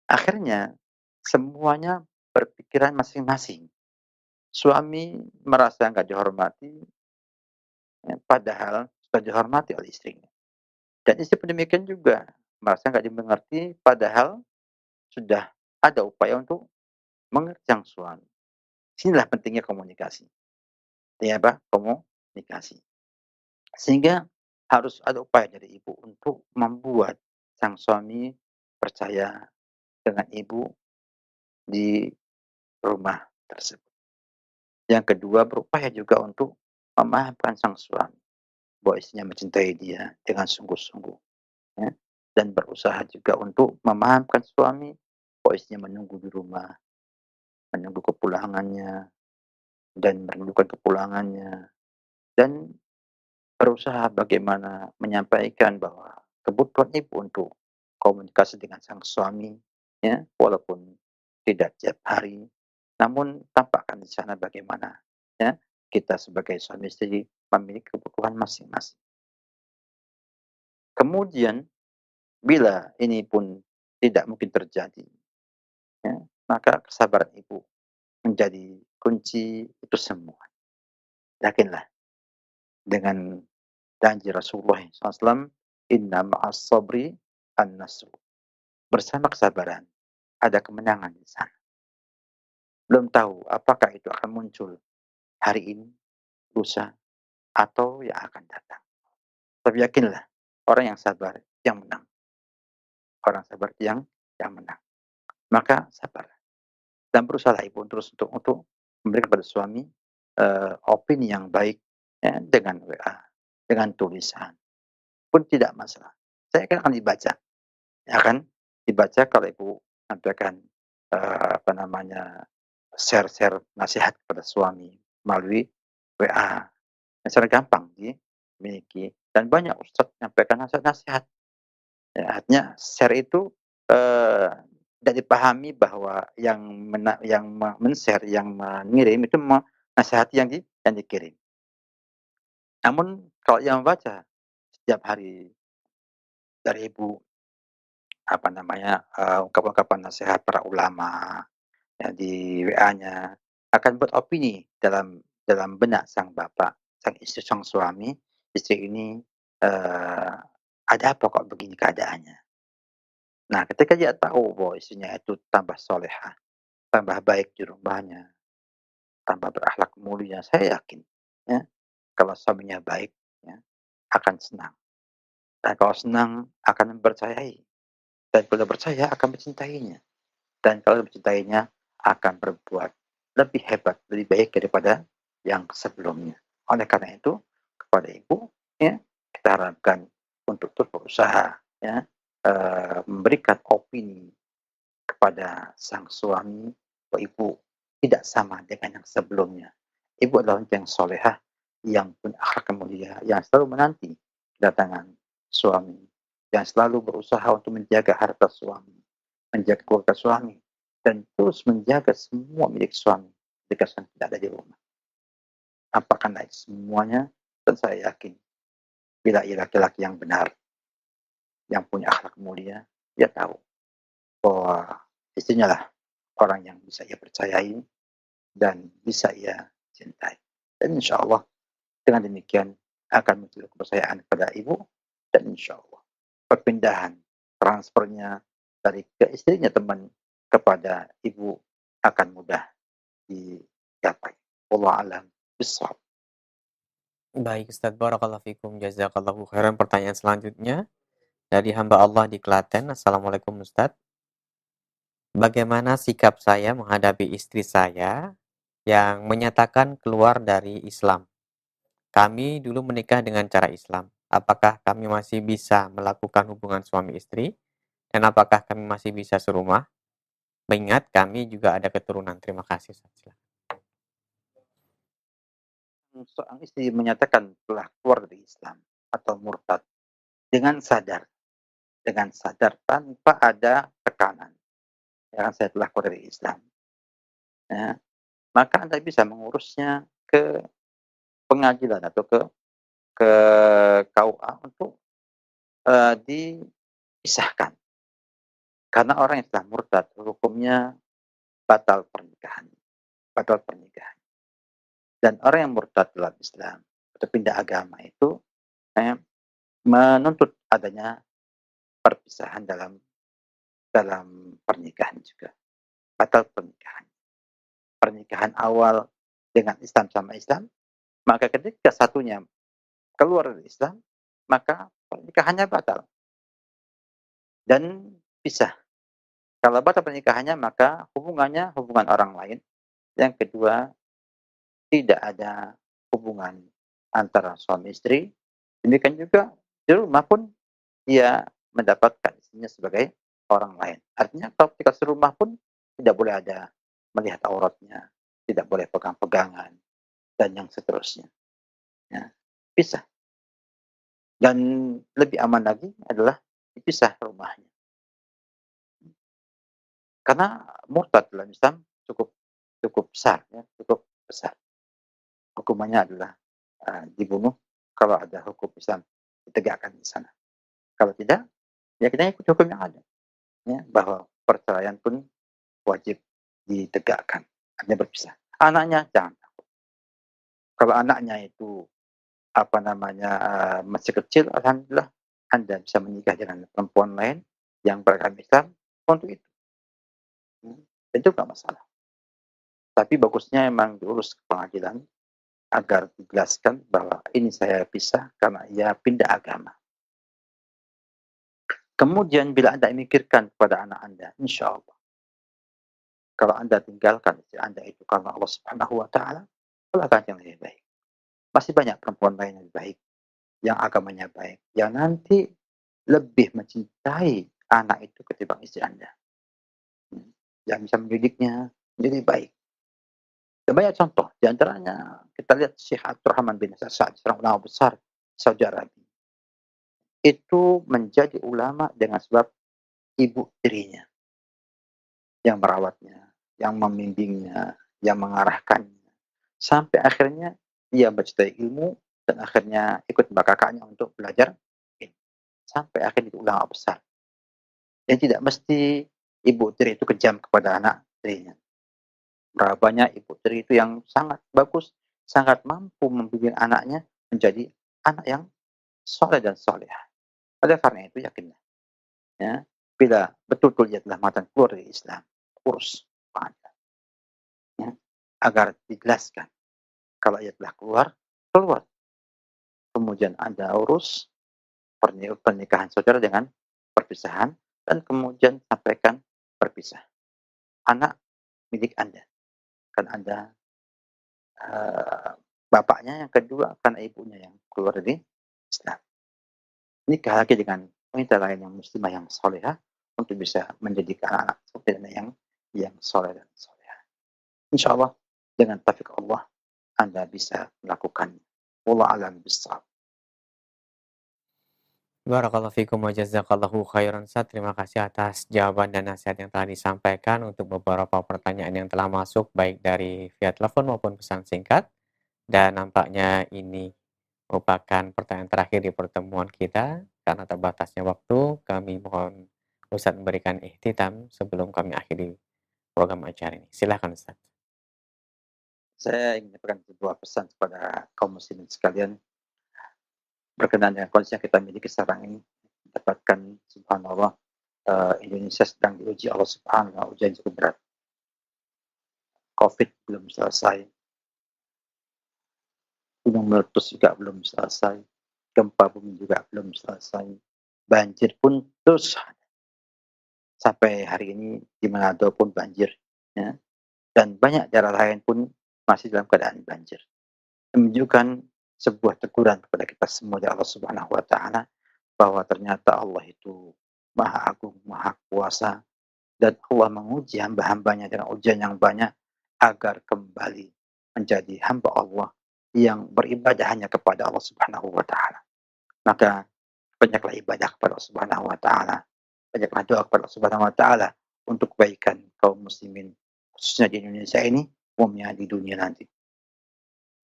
Akhirnya, semuanya berpikiran masing-masing. Suami merasa nggak dihormati, ya, padahal sudah dihormati oleh istrinya. Dan istri pun demikian juga, merasa nggak dimengerti, padahal sudah ada upaya untuk mengerti sang suami. Sinilah pentingnya komunikasi. Ya apa? Komunikasi. Sehingga harus ada upaya dari ibu untuk membuat sang suami percaya dengan ibu di rumah tersebut. Yang kedua, berupaya juga untuk memahamkan sang suami bahwa istrinya mencintai dia dengan sungguh-sungguh, ya, dan berusaha juga untuk memahamkan suami bahwa istrinya menunggu di rumah, menunggu kepulangannya dan merindukan kepulangannya, dan berusaha bagaimana menyampaikan bahwa kebutuhan ibu untuk komunikasi dengan sang suami, ya, walaupun tidak tiap hari, namun tampakkan di sana bagaimana, ya, kita sebagai suami istri memiliki kebutuhan masing-masing. Kemudian bila ini pun tidak mungkin terjadi, ya, maka kesabaran ibu menjadi kunci itu semua. Yakinlah dengan Janji Rasulullah SAW, "Inna ma'as sabri an-nasr." Bersama kesabaran ada kemenangan di sana. Belum tahu apakah itu akan muncul hari ini, lusa, atau yang akan datang. Tapi yakinlah, orang yang sabar yang menang. Orang sabar yang menang. Maka sabar dan berusahalah ibu terus untuk memberikan kepada suami opini yang baik ya, dengan WA, dengan tulisan pun tidak masalah. Saya akan dibaca, ya kan? Dibaca kalau ibu sampaikan apa namanya share nasihat kepada suami melalui WA. Yang secara gampang dimiliki dan banyak ustadz menyampaikan nasihat-nasihat. Ya, artinya share itu tidak dipahami bahwa yang men-share, yang mengirim itu nasihati yang dikirim. Namun kalau yang membaca setiap hari dari ibu apa namanya ungkapan-ungkapan nasihat para ulama ya, di WA-nya akan buat opini dalam benak sang bapak, sang istri, sang suami, istri ini ada apa kok begini keadaannya. Nah, ketika dia tahu bahwa istrinya itu tambah solehah, tambah baik di rumahnya, tambah berakhlak mulia, saya yakin ya, kalau suaminya baik ya, akan senang. Dan kalau senang akan mempercayai. Dan kalau percaya akan mencintainya. Dan kalau mencintainya akan berbuat lebih hebat, lebih baik daripada yang sebelumnya. Oleh karena itu, kepada ibu ya, kita harapkan untuk terus berusaha ya, memberikan opini kepada sang suami bahwa ibu tidak sama dengan yang sebelumnya. Ibu adalah wanita yang solehah, yang punya akhlak mulia, yang selalu menanti kedatangan suami, yang selalu berusaha untuk menjaga harta suami, menjaga keluarga suami, dan terus menjaga semua milik suami jika suami tidak ada di rumah. Apakah naik semuanya? Dan saya yakin bila ia laki-laki yang benar, yang punya akhlak mulia, dia tahu bahwa istrinya lah orang yang bisa ia percayai dan bisa ia cintai. Dan insya Allah dengan demikian akan muncul kepercayaan kepada ibu dan insya Allah perpindahan transfernya dari ke istrinya teman kepada ibu akan mudah dicapai. Wallahu a'lam bishawab. Baik Ustaz, barakallahu fikum, jazakallahu khairan. Pertanyaan selanjutnya dari hamba Allah di Klaten. Assalamualaikum Ustaz. Bagaimana sikap saya menghadapi istri saya yang menyatakan keluar dari Islam? Kami dulu menikah dengan cara Islam. Apakah kami masih bisa melakukan hubungan suami istri? Dan apakah kami masih bisa serumah? Mengingat kami juga ada keturunan. Terima kasih Ustaz. Seorang istri menyatakan telah keluar dari Islam atau murtad dengan sadar tanpa ada tekanan. Ya, saya telah keluar dari Islam. Ya, maka Anda bisa mengurusnya ke pengadilan atau ke KUA untuk dipisahkan. Karena orang yang telah murtad hukumnya batal pernikahan. Batal pernikahan. Dan orang yang murtad dalam Islam atau pindah agama itu menuntut adanya perpisahan dalam pernikahan juga. Batal pernikahan. Pernikahan awal dengan Islam sama Islam, maka ketika satunya keluar dari Islam, maka pernikahannya batal. Dan pisah. Kalau batal pernikahannya, maka hubungannya hubungan orang lain. Yang kedua, tidak ada hubungan antara suami istri. Demikian juga di rumah pun dia mendapatkan istrinya sebagai orang lain. Artinya kalau ketika serumah pun tidak boleh ada melihat auratnya, tidak boleh pegang-pegangan, dan yang seterusnya. Ya, pisah. Dan lebih aman lagi adalah dipisah rumahnya. Karena murtad dalam Islam cukup besar, ya, cukup besar. Hukumannya adalah dibunuh kalau ada hukum Islam ditegakkan di sana. Kalau tidak, ya kita ikut hukum yang ada. Ya, bahwa perceraian pun wajib ditegakkan. Artinya berpisah. Anaknya jangan takut. Kalau anaknya itu masih kecil, alhamdulillah Anda bisa menikah dengan perempuan lain yang beragama Islam untuk itu. Itu nggak masalah. Tapi bagusnya memang diurus ke pengadilan agar dijelaskan bahwa ini saya pisah karena ia pindah agama. Kemudian bila Anda memikirkan kepada anak Anda, insya Allah, kalau Anda tinggalkan istri Anda itu karena Allah Subhanahu wa Ta'ala, silakan yang lebih baik. Masih banyak perempuan lain yang lebih baik, yang agamanya baik, yang nanti lebih mencintai anak itu ketimbang istri Anda. Yang bisa mendidiknya menjadi baik. Dan banyak contoh, di antaranya kita lihat Syekh Abdurrahman bin Sa'ad, seorang ulama besar Saudi Arabia. Itu menjadi ulama dengan sebab ibu tirinya yang merawatnya, yang membimbingnya, yang mengarahkannya. Sampai akhirnya dia mencintai ilmu dan akhirnya ikut mbak kakaknya untuk belajar ilmu. Sampai akhirnya itu ulama besar. Dan tidak mesti ibu tiri itu kejam kepada anak tirinya. Berapa banyak ibu tiri itu yang sangat bagus, sangat mampu membimbing anaknya menjadi anak yang soleh dan solehah. Oleh karena itu yakinlah, ya, bila betul-betul ia telah matang keluar dari Islam, urus pada, ya, agar dijelaskan. Kalau ia telah keluar. Kemudian Anda urus pernikahan saudara dengan perpisahan dan kemudian sampaikan berpisah. Anak milik Anda, kan Anda bapaknya, yang kedua karena ibunya yang keluar dari Islam. Nikah lagi dengan wanita lain yang muslimah yang solehah untuk bisa menjadikan anak seperti yang soleh dan solehah. Insya Allah dengan taufik Allah Anda bisa melakukannya. Wallahu a'lam bishawab. Barakallahu fikum wa jazakallahu khairan Ustaz. Terima kasih atas jawaban dan nasihat yang telah disampaikan untuk beberapa pertanyaan yang telah masuk baik dari via telepon maupun pesan singkat. Dan nampaknya ini merupakan pertanyaan terakhir di pertemuan kita. Karena terbatasnya waktu, kami mohon Ustaz memberikan ihtitam sebelum kami akhiri program acara ini. Silakan Ustaz. Saya ingin menyampaikan sebuah pesan kepada kaum muslimin sekalian berkenaan dengan kondisi yang kita miliki sekarang ini. Dapatkan subhanallah, Indonesia sedang diuji Allah Subhanahu wa Ta'ala, ujian cukup berat. Covid belum selesai, gunung meletus juga belum selesai, gempa bumi juga belum selesai, banjir pun terus sampai hari ini di Manado pun banjir, ya. Dan banyak daerah lain pun masih dalam keadaan banjir. Menunjukkan sebuah teguran kepada kita semua dari Allah Subhanahu wa Ta'ala bahwa ternyata Allah itu Maha Agung, Maha Kuasa, dan Allah menguji hamba-hambanya dengan ujian yang banyak agar kembali menjadi hamba Allah yang beribadah hanya kepada Allah Subhanahu wa Ta'ala. Maka banyaklah ibadah kepada Allah Subhanahu wa Ta'ala, banyaklah doa kepada Allah Subhanahu wa Ta'ala untuk kebaikan kaum muslimin, khususnya di Indonesia ini, umumnya di dunia nanti.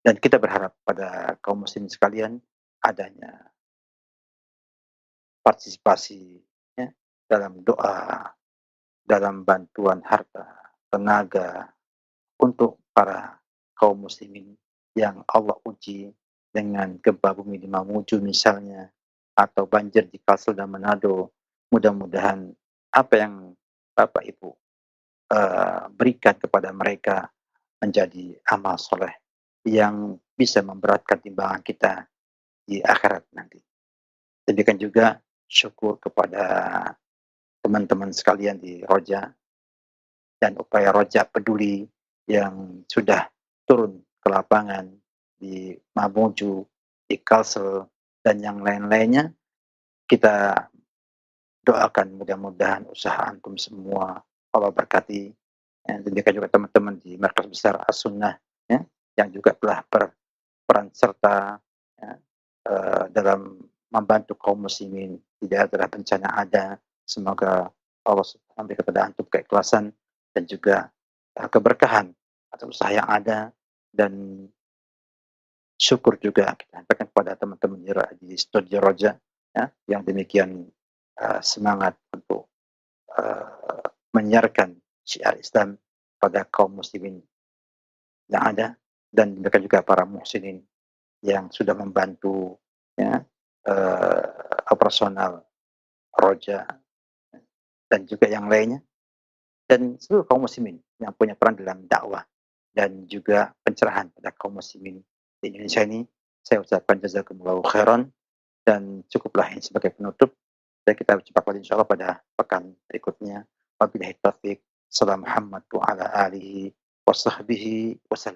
Dan kita berharap pada kaum muslimin sekalian adanya partisipasi, ya, dalam doa, dalam bantuan harta, tenaga untuk para kaum muslimin yang Allah uji dengan gempa bumi di Mamuju misalnya, atau banjir di Kalsel dan Manado. Mudah-mudahan apa yang Bapak Ibu berikan kepada mereka menjadi amal soleh yang bisa memberatkan timbangan kita di akhirat nanti. Demikian juga syukur kepada teman-teman sekalian di Roja dan upaya Roja peduli yang sudah turun ke lapangan di Mamuju, di Kalsel, dan yang lain-lainnya. Kita doakan mudah-mudahan usaha antum semua Allah berkati. Demikian juga teman-teman di Markas Besar As-Sunnah, ya, yang juga telah berperan serta, ya, dalam membantu kaum muslimin di daerah bencana ada. Semoga Allah memberi kepada antum keikhlasan dan juga keberkahan atas usaha yang ada, dan syukur juga kita sampaikan kepada teman-teman di studio Roja, ya, yang demikian semangat untuk menyiarkan syiar Islam pada kaum muslimin yang ada, dan demikian juga para muhsinin yang sudah membantu ya, operasional Roja dan juga yang lainnya, dan seluruh kaum muslimin yang punya peran dalam dakwah dan juga pencerahan pada kaum muslimin di Indonesia ini. Saya ucapkan jazakumullahu khairan, dan cukuplah ini sebagai penutup, dan kita berjumpa lagi insyaallah pada pekan berikutnya. Wabillahi taufiq. Salam Muhammad wa ala alihi wa sahbihi wasallam.